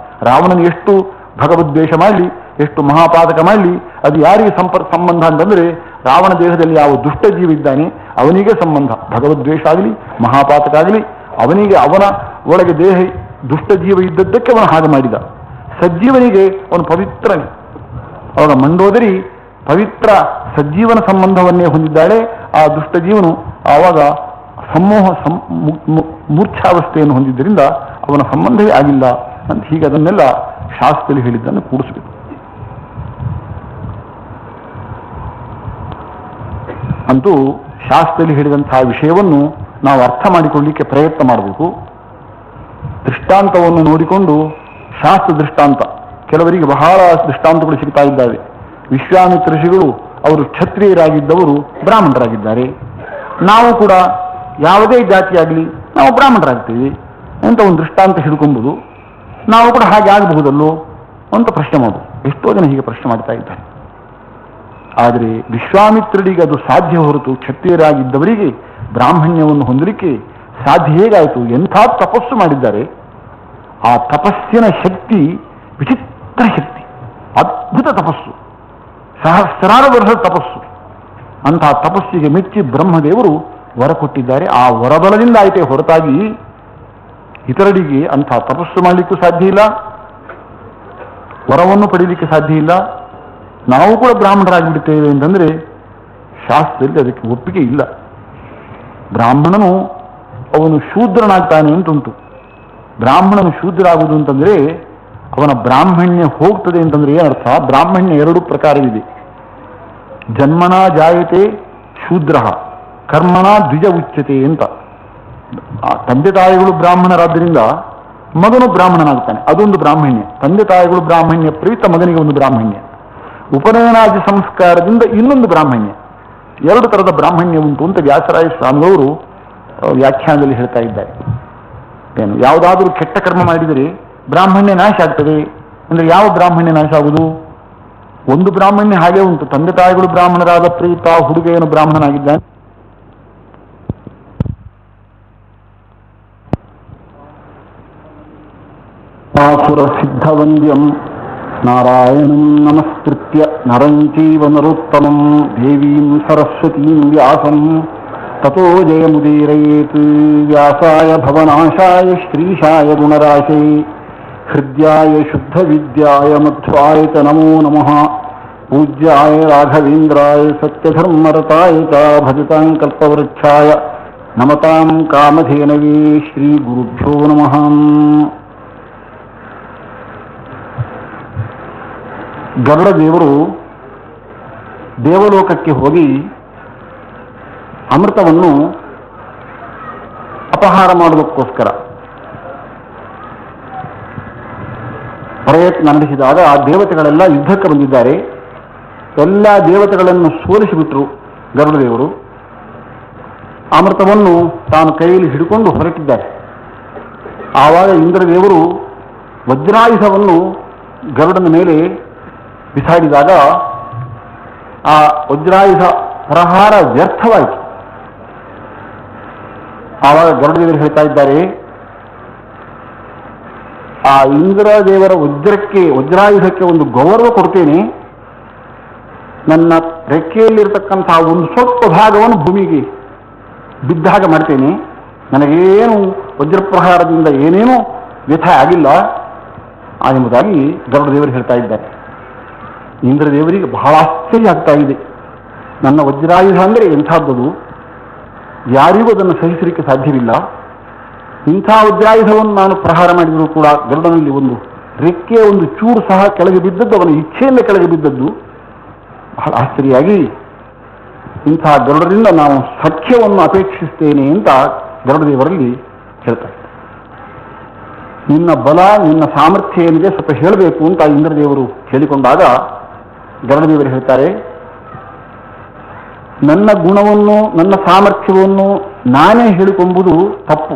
ರಾವಣನ ಎಷ್ಟು ಭಗವದ್ವೇಷ ಮಾಡಲಿ, ಎಷ್ಟು ಮಹಾಪಾತಕ ಮಾಡಲಿ, ಅದು ಯಾರಿಗೆ ಸಂಬಂಧ ಅಂತಂದ್ರೆ ರಾವಣ ದೇಹದಲ್ಲಿ ಯಾವ ದುಷ್ಟ ಜೀವ ಇದ್ದಾನೆ ಅವನಿಗೆ ಸಂಬಂಧ. ಭಗವದ್ವೇಷ ಆಗಲಿ ಮಹಾಪಾತಕ ಆಗಲಿ ಅವನಿಗೆ, ಅವನ ಒಳಗೆ ದೇಹ ದುಷ್ಟ ಜೀವ ಇದ್ದದ್ದಕ್ಕೆ ಅವನು ಹಾಗೆ ಮಾಡಿದ. ಸಜ್ಜೀವನಿಗೆ ಅವನು ಪವಿತ್ರನೇ. ಅವಾಗ ಮಂಡೋದರಿ ಪವಿತ್ರ ಸಜ್ಜೀವನ ಸಂಬಂಧವನ್ನೇ ಹೊಂದಿದ್ದಾಳೆ. ಆ ದುಷ್ಟ ಜೀವನು ಆವಾಗ ಮೂರ್ಛಾವಸ್ಥೆಯನ್ನು ಹೊಂದಿದ್ದರಿಂದ ಅವನ ಸಂಬಂಧವೇ ಆಗಿಲ್ಲ ಅಂತ ಹೀಗೆ ಅದನ್ನೆಲ್ಲ ಶಾಸ್ತ್ರದಲ್ಲಿ ಹೇಳಿದ್ದನ್ನು ಕೂಡಿಸಬೇಕು. ಅಂತೂ ಶಾಸ್ತ್ರದಲ್ಲಿ ಹೇಳಿದಂತಹ ವಿಷಯವನ್ನು ನಾವು ಅರ್ಥ ಮಾಡಿಕೊಳ್ಳಲಿಕ್ಕೆ ಪ್ರಯತ್ನ ಮಾಡಬೇಕು. ದೃಷ್ಟಾಂತವನ್ನು ನೋಡಿಕೊಂಡು, ಶಾಸ್ತ್ರ ದೃಷ್ಟಾಂತ, ಕೆಲವರಿಗೆ ಬಹಳ ದೃಷ್ಟಾಂತಗಳು ಸಿಗ್ತಾ ಇದ್ದಾವೆ. ವಿಶ್ವಾಮಿತ್ರ ಋಷಿಗಳು ಅವರು ಕ್ಷತ್ರಿಯರಾಗಿದ್ದವರು ಬ್ರಾಹ್ಮಣರಾಗಿದ್ದಾರೆ, ನಾವು ಕೂಡ ಯಾವುದೇ ಜಾತಿಯಾಗಲಿ ನಾವು ಬ್ರಾಹ್ಮಣರಾಗ್ತೀವಿ ಅಂತ ಒಂದು ದೃಷ್ಟಾಂತ ಹಿಡ್ಕೊಂಬುದು, ನಾವು ಕೂಡ ಹಾಗೆ ಆಗಬಹುದಲ್ಲೋ ಅಂತ ಪ್ರಶ್ನೆ ಮಾಡೋದು. ಎಷ್ಟೋ ಜನ ಹೀಗೆ ಪ್ರಶ್ನೆ ಮಾಡ್ತಾ ಇದ್ದಾರೆ. ಆದರೆ ವಿಶ್ವಾಮಿತ್ರರಿಗೆ ಅದು ಸಾಧ್ಯ ಹೊರತು ಕ್ಷತ್ರಿಯರಾಗಿದ್ದವರಿಗೆ ಬ್ರಾಹ್ಮಣ್ಯವನ್ನು ಹೊಂದಲಿಕ್ಕೆ ಸಾಧ್ಯ ಹೇಗಾಯಿತು? ಎಂಥ ತಪಸ್ಸು ಮಾಡಿದ್ದಾರೆ. ಆ ತಪಸ್ಸಿನ ಶಕ್ತಿ ವಿಚಿತ್ರ ಶಕ್ತಿ, ಅದ್ಭುತ ತಪಸ್ಸು, ಸಹಸ್ರಾರು ವರ್ಷದ ತಪಸ್ಸು. ಅಂತಹ ತಪಸ್ಸಿಗೆ ಮೆಚ್ಚಿ ಬ್ರಹ್ಮದೇವರು ವರ ಕೊಟ್ಟಿದ್ದಾರೆ. ಆ ವರಬಲದಿಂದ ಆಯಿತೇ ಹೊರತಾಗಿ ಇತರರಿಗೆ ಅಂಥ ತಪಸ್ಸು ಮಾಡಲಿಕ್ಕೂ ಸಾಧ್ಯ ಇಲ್ಲ, ವರವನ್ನು ಪಡೀಲಿಕ್ಕೆ ಸಾಧ್ಯ ಇಲ್ಲ. ನಾವು ಕೂಡ ಬ್ರಾಹ್ಮಣರಾಗಿಬಿಡ್ತೇವೆ ಅಂತಂದರೆ ಶಾಸ್ತ್ರದಲ್ಲಿ ಅದಕ್ಕೆ ಒಪ್ಪಿಗೆ ಇಲ್ಲ. ಬ್ರಾಹ್ಮಣನು ಅವನು ಶೂದ್ರನಾಗ್ತಾನೆ ಅಂತುಂಟು. ಬ್ರಾಹ್ಮಣನು ಶೂದ್ರ ಆಗುವುದು ಅಂತಂದರೆ ಅವನ ಬ್ರಾಹ್ಮಣ್ಯ ಹೋಗ್ತದೆ ಅಂತಂದ್ರೆ ಏನರ್ಥ? ಬ್ರಾಹ್ಮಣ್ಯ 2 ಪ್ರಕಾರವಿದೆ. ಜನ್ಮನಾ ಜಾಯತೆ ಶೂದ್ರ, ಕರ್ಮನಾ ದ್ವಿಜ ಉಚ್ಯತೆ ಅಂತ. ತಂದೆ ತಾಯಿಗಳು ಬ್ರಾಹ್ಮಣರಾದ್ದರಿಂದ ಮಗನು ಬ್ರಾಹ್ಮಣನಾಗ್ತಾನೆ, ಅದೊಂದು ಬ್ರಾಹ್ಮಣ್ಯ. ತಂದೆ ತಾಯಿಗಳು ಬ್ರಾಹ್ಮಣ್ಯ ಪ್ರೀತ ಮಗನಿಗೆ ಒಂದು ಬ್ರಾಹ್ಮಣ್ಯ. ಉಪನಯನಾದಿ ಸಂಸ್ಕಾರದಿಂದ ಇನ್ನೊಂದು ಬ್ರಾಹ್ಮಣ್ಯ. 2 ಥರದ ಬ್ರಾಹ್ಮಣ್ಯ ಉಂಟು ಅಂತ ವ್ಯಾಸರಾಯ ಸ್ವಾಮಿಯವರು ವ್ಯಾಖ್ಯಾನದಲ್ಲಿ ಹೇಳ್ತಾ ಇದ್ದಾರೆ. ಏನು, ಯಾವುದಾದ್ರೂ ಕೆಟ್ಟ ಕರ್ಮ ಮಾಡಿದರೆ ಬ್ರಾಹ್ಮಣ್ಯ ನಾಶ ಆಗ್ತದೆ ಅಂದ್ರೆ ಯಾವ ಬ್ರಾಹ್ಮಣ್ಯ ನಾಶ ಆಗುವುದು? ಒಂದು ಬ್ರಾಹ್ಮಣ್ಯ ಹಾಗೆ ಉಂಟು. ತಂದೆ ತಾಯಿಗಳು ಬ್ರಾಹ್ಮಣರಾದ ಪ್ರೀತ ಹುಡುಗ ಏನು ಬ್ರಾಹ್ಮಣನಾಗಿದ್ದಾನೆ, ಆಸುರ ಸಿದ್ಧವಂದ್ಯಂ ನಾರಾಯಣಂ ನಮಸ್ಕೃತ್ಯ ನರಂ ಚೈವ ನರೋತ್ತಮಂ ದೇವೀಂ ಸರಸ್ವತೀಂ ವ್ಯಾಸಂ ತತೋ ಜಯಮುದೀರಯೇತ್. ವ್ಯಾಸಾಯ ಭವನಾಶಾಯ ಶ್ರೀಶಾಯ ಗುಣರಾಶೇ ಹೃದ್ಯಾಯ ಶುದ್ಧವಿದ್ಯಾಯ ಮಧ್ವಾಯ ಚ ನಮೋ ನಮಃ. ಪೂಜ್ಯಾಯ ರಾಘವೇಂದ್ರಾಯ ಸತ್ಯಧರ್ಮರತಾಯ ಚ ಭಜತಾಂ ಕಲ್ಪವೃಕ್ಷಾಯ ನಮತಾಂ ಕಾಮಧೇನವೇ. ಶ್ರೀ ಗುರುಭ್ಯೋ ನಮಃ. ಗರುಡ ದೇವರು ದೇವಲೋಕಕ್ಕೆ ಹೋಗಿ ಅಮೃತವನ್ನು ಅಪಹಾರ ಮಾಡುವುದಕ್ಕೋಸ್ಕರ ಪ್ರಯತ್ನ ನಡೆಸಿದಾಗ ಆ ದೇವತೆಗಳೆಲ್ಲ ಯುದ್ಧಕ್ಕೆ ಬಂದಿದ್ದಾರೆ. ಎಲ್ಲ ದೇವತೆಗಳನ್ನು ಸೋಲಿಸಿಬಿಟ್ರು ಗರುಡ ದೇವರು. ಅಮೃತವನ್ನು ತಾನು ಕೈಯಲ್ಲಿ ಹಿಡ್ಕೊಂಡು ಹೊರಟಿದ್ದಾರೆ. ಆವಾಗ ಇಂದ್ರದೇವರು ವಜ್ರಾಯುಧವನ್ನು ಗರುಡನ ಮೇಲೆ ಬಿಸಾಡಿದಾಗ ಆ ವಜ್ರಾಯುಧ ಪ್ರಹಾರ ವ್ಯರ್ಥವಾಯಿತು. ಆವಾಗ ಗರುಡದೇವರು ಹೇಳ್ತಾ ಇದ್ದಾರೆ, ಆ ಇಂದ್ರದೇವರ ವಜ್ರಾಯುಧಕ್ಕೆ ಒಂದು ಗೌರವ ಕೊಡ್ತೇನೆ, ನನ್ನ ರೆಕ್ಕೆಯಲ್ಲಿರ್ತಕ್ಕಂತಹ ಒಂದು ಸ್ವಲ್ಪ ಭಾಗವನ್ನು ಭೂಮಿಗೆ ಬಿದ್ದ ಹಾಗೆ ಮಾಡ್ತೇನೆ, ನನಗೇನು ವಜ್ರಪ್ರಹಾರದಿಂದ ಏನೇನೂ ವ್ಯಥ ಆಗಿಲ್ಲ ಎಂಬುದಾಗಿ ಗರುಡದೇವರು ಹೇಳ್ತಾ ಇದ್ದಾರೆ. ಇಂದ್ರದೇವರಿಗೆ ಬಹಳ ಆಶ್ಚರ್ಯ ಆಗ್ತಾ ಇದೆ. ನನ್ನ ವಜ್ರಾಯುಧ ಅಂದರೆ ಎಂಥದ್ದು, ಯಾರಿಗೂ ಅದನ್ನು ಸಹಿಸಲಿಕ್ಕೆ ಸಾಧ್ಯವಿಲ್ಲ. ಇಂಥ ವಜ್ರಾಯುಧವನ್ನು ನಾನು ಪ್ರಹಾರ ಮಾಡಿದರೂ ಕೂಡ ಗರುಡನಲ್ಲಿ ಒಂದು ರೆಕ್ಕೆಯ ಒಂದು ಚೂರು ಸಹ ಕೆಳಗೆ ಬಿದ್ದದ್ದು, ಅವನ ಇಚ್ಛೆಯಿಂದ ಕೆಳಗೆ ಬಿದ್ದದ್ದು. ಬಹಳ ಆಶ್ಚರ್ಯವಾಗಿ ಇಂಥ ಗರುಡರಿಂದ ನಾವು ಸಖ್ಯವನ್ನು ಅಪೇಕ್ಷಿಸ್ತೇನೆ ಅಂತ ಗರುಡದೇವರಲ್ಲಿ ಹೇಳ್ತಾರೆ. ನಿನ್ನ ಬಲ, ನಿನ್ನ ಸಾಮರ್ಥ್ಯ ಏನಿದೆ ಸ್ವಲ್ಪ ಹೇಳಬೇಕು ಅಂತ ಇಂದ್ರದೇವರು ಹೇಳಿಕೊಂಡಾಗ ಗರುಡದೇವರು ಹೇಳ್ತಾರೆ, ನನ್ನ ಗುಣವನ್ನು ನನ್ನ ಸಾಮರ್ಥ್ಯವನ್ನು ನಾನೇ ಹೇಳಿಕೊಂಬುದು ತಪ್ಪು.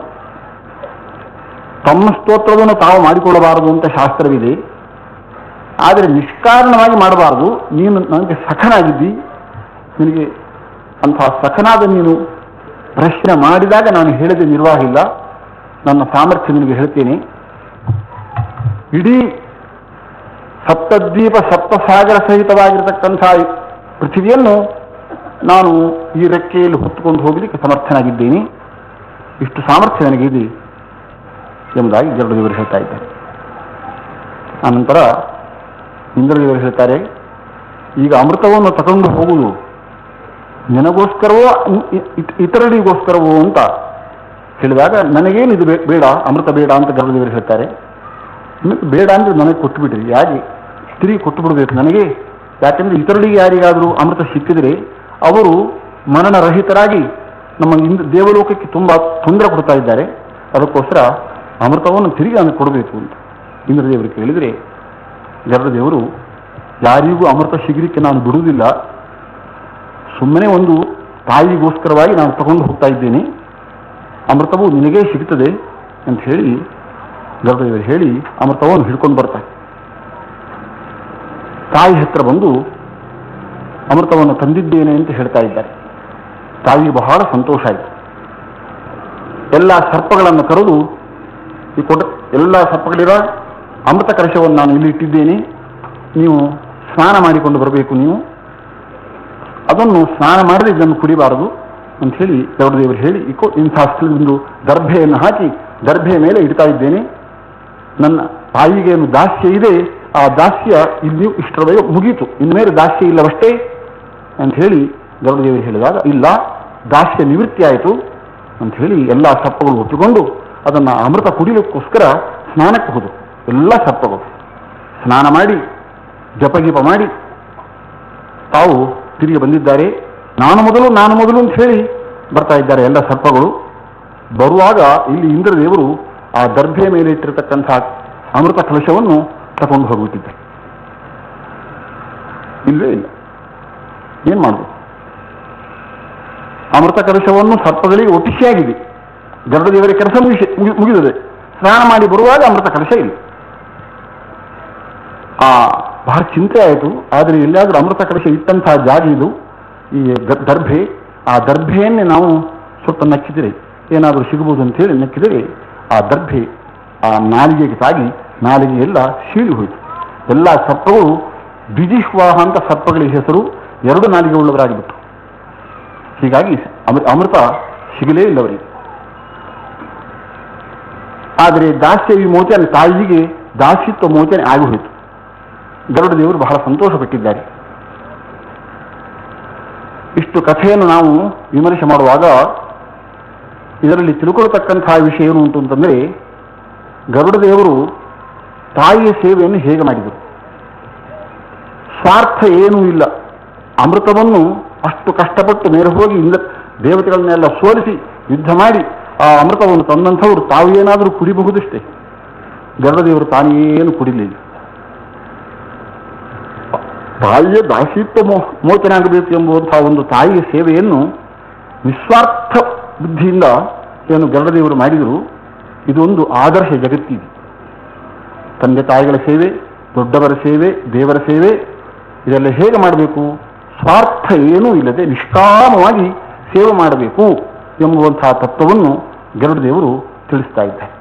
ತಮ್ಮ ಸ್ತೋತ್ರವನ್ನು ತಾವು ಮಾಡಿಕೊಳ್ಳಬಾರದು ಅಂತ ಶಾಸ್ತ್ರವಿದೆ. ಆದರೆ ನಿಷ್ಕಾರಣವಾಗಿ ಮಾಡಬಾರದು. ನೀನು ನನಗೆ ಸಖನಾಗಿದ್ದಿ, ನಿನಗೆ ಅಂತಹ ಸಖನಾದ ನೀನು ಪ್ರಶ್ನೆ ಮಾಡಿದಾಗ ನಾನು ಹೇಳಿದ ನಿರ್ವಾಹ ಇಲ್ಲ. ನನ್ನ ಸಾಮರ್ಥ್ಯ ನಿನಗೆ ಹೇಳ್ತೇನೆ. ಇಡೀ ಸಪ್ತದ್ವೀಪ ಸಪ್ತಸಾಗರ ಸಹಿತವಾಗಿರತಕ್ಕಂಥ ಪೃಥ್ವಿಯನ್ನು ನಾನು ಈ ರೆಕ್ಕೆಯಲ್ಲಿ ಹೊತ್ತುಕೊಂಡು ಹೋಗಲಿಕ್ಕೆ ಸಮರ್ಥನಾಗಿದ್ದೇನೆ, ಇಷ್ಟು ಸಾಮರ್ಥ್ಯ ನನಗಿದೆ ಎಂಬುದಾಗಿ ಗರುಡದೇವರು ಹೇಳ್ತಾ ಇದ್ದಾರೆ. ಆನಂತರ ಇಂದ್ರದೇವರು ಹೇಳ್ತಾರೆ, ಈಗ ಅಮೃತವನ್ನು ತಗೊಂಡು ಹೋಗುವುದು ನಿನಗೋಸ್ಕರವೋ ಇತರರಿಗೋಸ್ಕರವೋ ಅಂತ ಹೇಳಿದಾಗ, ನನಗೇನು ಇದು ಬೇಡ, ಅಮೃತ ಬೇಡ ಅಂತ ಗರುಡದೇವರು ಹೇಳ್ತಾರೆ. ಬೇಡ ಅಂದರೆ ನನಗೆ ಕೊಟ್ಟು ಬಿಡ್ರಿ, ಯಾಕೆ ತಿರುಗಿ ಕೊಟ್ಟು ಬಿಡಬೇಕು ನನಗೆ? ಯಾಕೆಂದ್ರೆ ಇತರರಿಗೆ ಯಾರಿಗಾದರೂ ಅಮೃತ ಸಿಕ್ಕಿದರೆ ಅವರು ಮರಣರಹಿತರಾಗಿ ನಮ್ಮ ದೇವಲೋಕಕ್ಕೆ ತುಂಬ ತೊಂದರೆ ಕೊಡ್ತಾ ಇದ್ದಾರೆ. ಅದಕ್ಕೋಸ್ಕರ ಅಮೃತವನ್ನು ತಿರುಗಿ ನನಗೆ ಕೊಡಬೇಕು ಅಂತ ಇಂದ್ರದೇವರು ಕೇಳಿದರೆ, ಗರುಡದೇವರು ಯಾರಿಗೂ ಅಮೃತ ಸಿಗಲಿಕ್ಕೆ ನಾನು ಬಿಡುವುದಿಲ್ಲ, ಸುಮ್ಮನೆ ಒಂದು ತಾಯಿಗೋಸ್ಕರವಾಗಿ ನಾನು ತಗೊಂಡು ಹೋಗ್ತಾ ಇದ್ದೇನೆ, ಅಮೃತವು ನಿನಗೇ ಸಿಗ್ತದೆ ಅಂತ ಹೇಳಿ ಗರುಡದೇವರು ಹೇಳಿ ಅಮೃತವನ್ನು ಹಿಡ್ಕೊಂಡು ಬರ್ತಾರೆ. ತಾಯಿ ಹತ್ರ ಬಂದು ಅಮೃತವನ್ನು ತಂದಿದ್ದೇನೆ ಅಂತ ಹೇಳ್ತಾ ಇದ್ದಾರೆ. ತಾಯಿಗೆ ಬಹಳ ಸಂತೋಷ ಆಯಿತು. ಎಲ್ಲ ಸರ್ಪಗಳನ್ನು ಕರೆದು ಎಲ್ಲ ಸರ್ಪಗಳಿರೋ ಅಮೃತ ಕಲಶವನ್ನು ನಾನು ಇಲ್ಲಿ ಇಟ್ಟಿದ್ದೇನೆ, ನೀವು ಸ್ನಾನ ಮಾಡಿಕೊಂಡು ಬರಬೇಕು, ನೀವು ಅದನ್ನು ಸ್ನಾನ ಮಾಡದೆ ಇದನ್ನು ಕುಡಿಬಾರದು ಅಂತ ಹೇಳಿ ಗರುಡದೇವರು ಹೇಳಿ ಇಂಥ ಒಂದು ದರ್ಭೆಯನ್ನು ಹಾಕಿ ದರ್ಭೆಯ ಮೇಲೆ ಇಡ್ತಾ ಇದ್ದೇನೆ. ನನ್ನ ತಾಯಿಗೆ ಏನು ದಾಸ್ಯ ಇದೆ, ಆ ದಾಸ್ಯ ಇಲ್ಲಿ ಇಷ್ಟರವರೆಗೆ ಮುಗೀತು, ಇನ್ಮೇಲೆ ದಾಸ್ಯ ಇಲ್ಲವಷ್ಟೇ ಅಂತ ಹೇಳಿ ಗರುಡದೇವರು ಹೇಳಿದಾಗ, ಇಲ್ಲ ದಾಸ್ಯ ನಿವೃತ್ತಿ ಆಯಿತು ಅಂತ ಹೇಳಿ ಎಲ್ಲ ಸರ್ಪಗಳು ಒಪ್ಪಿಕೊಂಡು ಅದನ್ನು ಅಮೃತ ಕುಡಿಲಿಕ್ಕೋಸ್ಕರ ಸ್ನಾನಕ್ಕೆ ಹೋದು. ಎಲ್ಲ ಸರ್ಪಗಳು ಸ್ನಾನ ಮಾಡಿ ಜಪಗಿಪ ಮಾಡಿ ತಾವು ತಿರುಗಿ ಬಂದಿದ್ದಾರೆ. ನಾನು ಮೊದಲು ಅಂತ ಹೇಳಿ ಬರ್ತಾ ಇದ್ದಾರೆ ಎಲ್ಲ ಸರ್ಪಗಳು. ಬರುವಾಗ ಇಲ್ಲಿ ಇಂದ್ರದೇವರು ಆ ದರ್ಭೆಯ ಮೇಲೆ ಇಟ್ಟಿರತಕ್ಕಂಥ ಅಮೃತ ಕಲಶವನ್ನು ತಗೊಂಡು ಹೋಗ್ಬಿಟ್ಟಿದ್ದಾರೆ. ಇಲ್ಲವೇ ಇಲ್ಲ, ಏನ್ ಮಾಡಬೇಕು? ಅಮೃತ ಕಲಶವನ್ನು ಸರ್ಪಗಳಿಗೆ ಒಟ್ಟಿಸಿಯಾಗಿದೆ. ಗರುಡದೇವರ ಕೆಲಸ ಮುಗಿದಿದೆ. ಸ್ನಾನ ಮಾಡಿ ಬರುವಾಗ ಅಮೃತ ಕಲಶ ಇಲ್ಲ. ಬಹಳ ಚಿಂತೆ ಆಯಿತು. ಆದರೆ ಎಲ್ಲಾದರೂ ಅಮೃತ ಕಲಶ ಇಟ್ಟಂತಹ ಜಾಗ ಇದು, ಈ ದರ್ಭೆ. ಆ ದರ್ಭೆಯನ್ನೇ ನಾವು ಸ್ವಲ್ಪ ನಕ್ಕಿದರೆ ಏನಾದರೂ ಸಿಗಬಹುದು ಅಂತ ಹೇಳಿ ನಕ್ಕಿದರೆ ಆ ದರ್ಭೆ ಆ ನಾಲಿಗೆಗೆ ತಾಗಿ ನಾಲಿಗೆ ಎಲ್ಲ ಸೀಳಿ ಹೋಯಿತು. ಎಲ್ಲ ಸರ್ಪಗಳು ದ್ವಿಜಿಹ್ವಾಹ ಅಂತ ಸರ್ಪಗಳಿಗೆ ಹೆಸರು, 2 ನಾಲಿಗೆ ಉಳ್ಳವರಾಗಿಬಿಟ್ಟು. ಹೀಗಾಗಿ ಅಮೃತ ಸಿಗಲೇ ಇಲ್ಲವರಿಗೆ. ಆದರೆ ದಾಸ್ಯ ವಿಮೋಚನೆ, ತಾಯಿಗೆ ದಾಸ್ಯತ್ವ ಮೋಚನೆ ಆಗಿ ಹೋಯಿತು. ಗರುಡ ದೇವರು ಬಹಳ ಸಂತೋಷಪಟ್ಟಿದ್ದಾರೆ. ಇಷ್ಟು ಕಥೆಯನ್ನು ನಾವು ವಿಮರ್ಶೆ ಮಾಡುವಾಗ ಇದರಲ್ಲಿ ತಿಳ್ಕೊಳ್ತಕ್ಕಂತಹ ವಿಷಯ ಏನು ಉಂಟು ಅಂತಂದರೆ, ಗರುಡ ದೇವರು ತಾಯಿಯ ಸೇವೆಯನ್ನು ಹೇಗೆ ಮಾಡಿದರು. ಸ್ವಾರ್ಥ ಏನೂ ಇಲ್ಲ. ಅಮೃತವನ್ನು ಅಷ್ಟು ಕಷ್ಟಪಟ್ಟು ಮೇಲೆ ಹೋಗಿ ದೇವತೆಗಳನ್ನೆಲ್ಲ ಸೋಲಿಸಿ ಯುದ್ಧ ಮಾಡಿ ಆ ಅಮೃತವನ್ನು ತಂದಂಥವರು ತಾವು ಏನಾದರೂ ಕುಡಿಬಹುದಷ್ಟೇ. ಗರುಡದೇವರು ತಾನೇನು ಕುಡಿಲಿಲ್ಲ. ತಾಯಿಯ ದಾಸಿತ್ವ ಮೋಚನೆ ಆಗಬೇಕು ಎಂಬುವಂತಹ ಒಂದು ತಾಯಿಯ ಸೇವೆಯನ್ನು ನಿಸ್ವಾರ್ಥ ಬುದ್ಧಿಯಿಂದ ಏನು ಗರುಡದೇವರು ಮಾಡಿದರು. ಇದೊಂದು ಆದರ್ಶ ಜಗತ್ತಿದೆ. ತಂದೆ ತಾಯಿಗಳ ಸೇವೆ, ದೊಡ್ಡವರ ಸೇವೆ, ದೇವರ ಸೇವೆ ಇದೆಲ್ಲ ಹೇಗೆ ಮಾಡಬೇಕು, ಸ್ವಾರ್ಥ ಏನೂ ಇಲ್ಲದೆ ನಿಷ್ಕಾಮವಾಗಿ ಸೇವೆ ಮಾಡಬೇಕು ಎಂಬುವಂತಹ ತತ್ವವನ್ನು ಗರುಡದೇವರು ತಿಳಿಸ್ತಾ ಇದ್ದಾರೆ.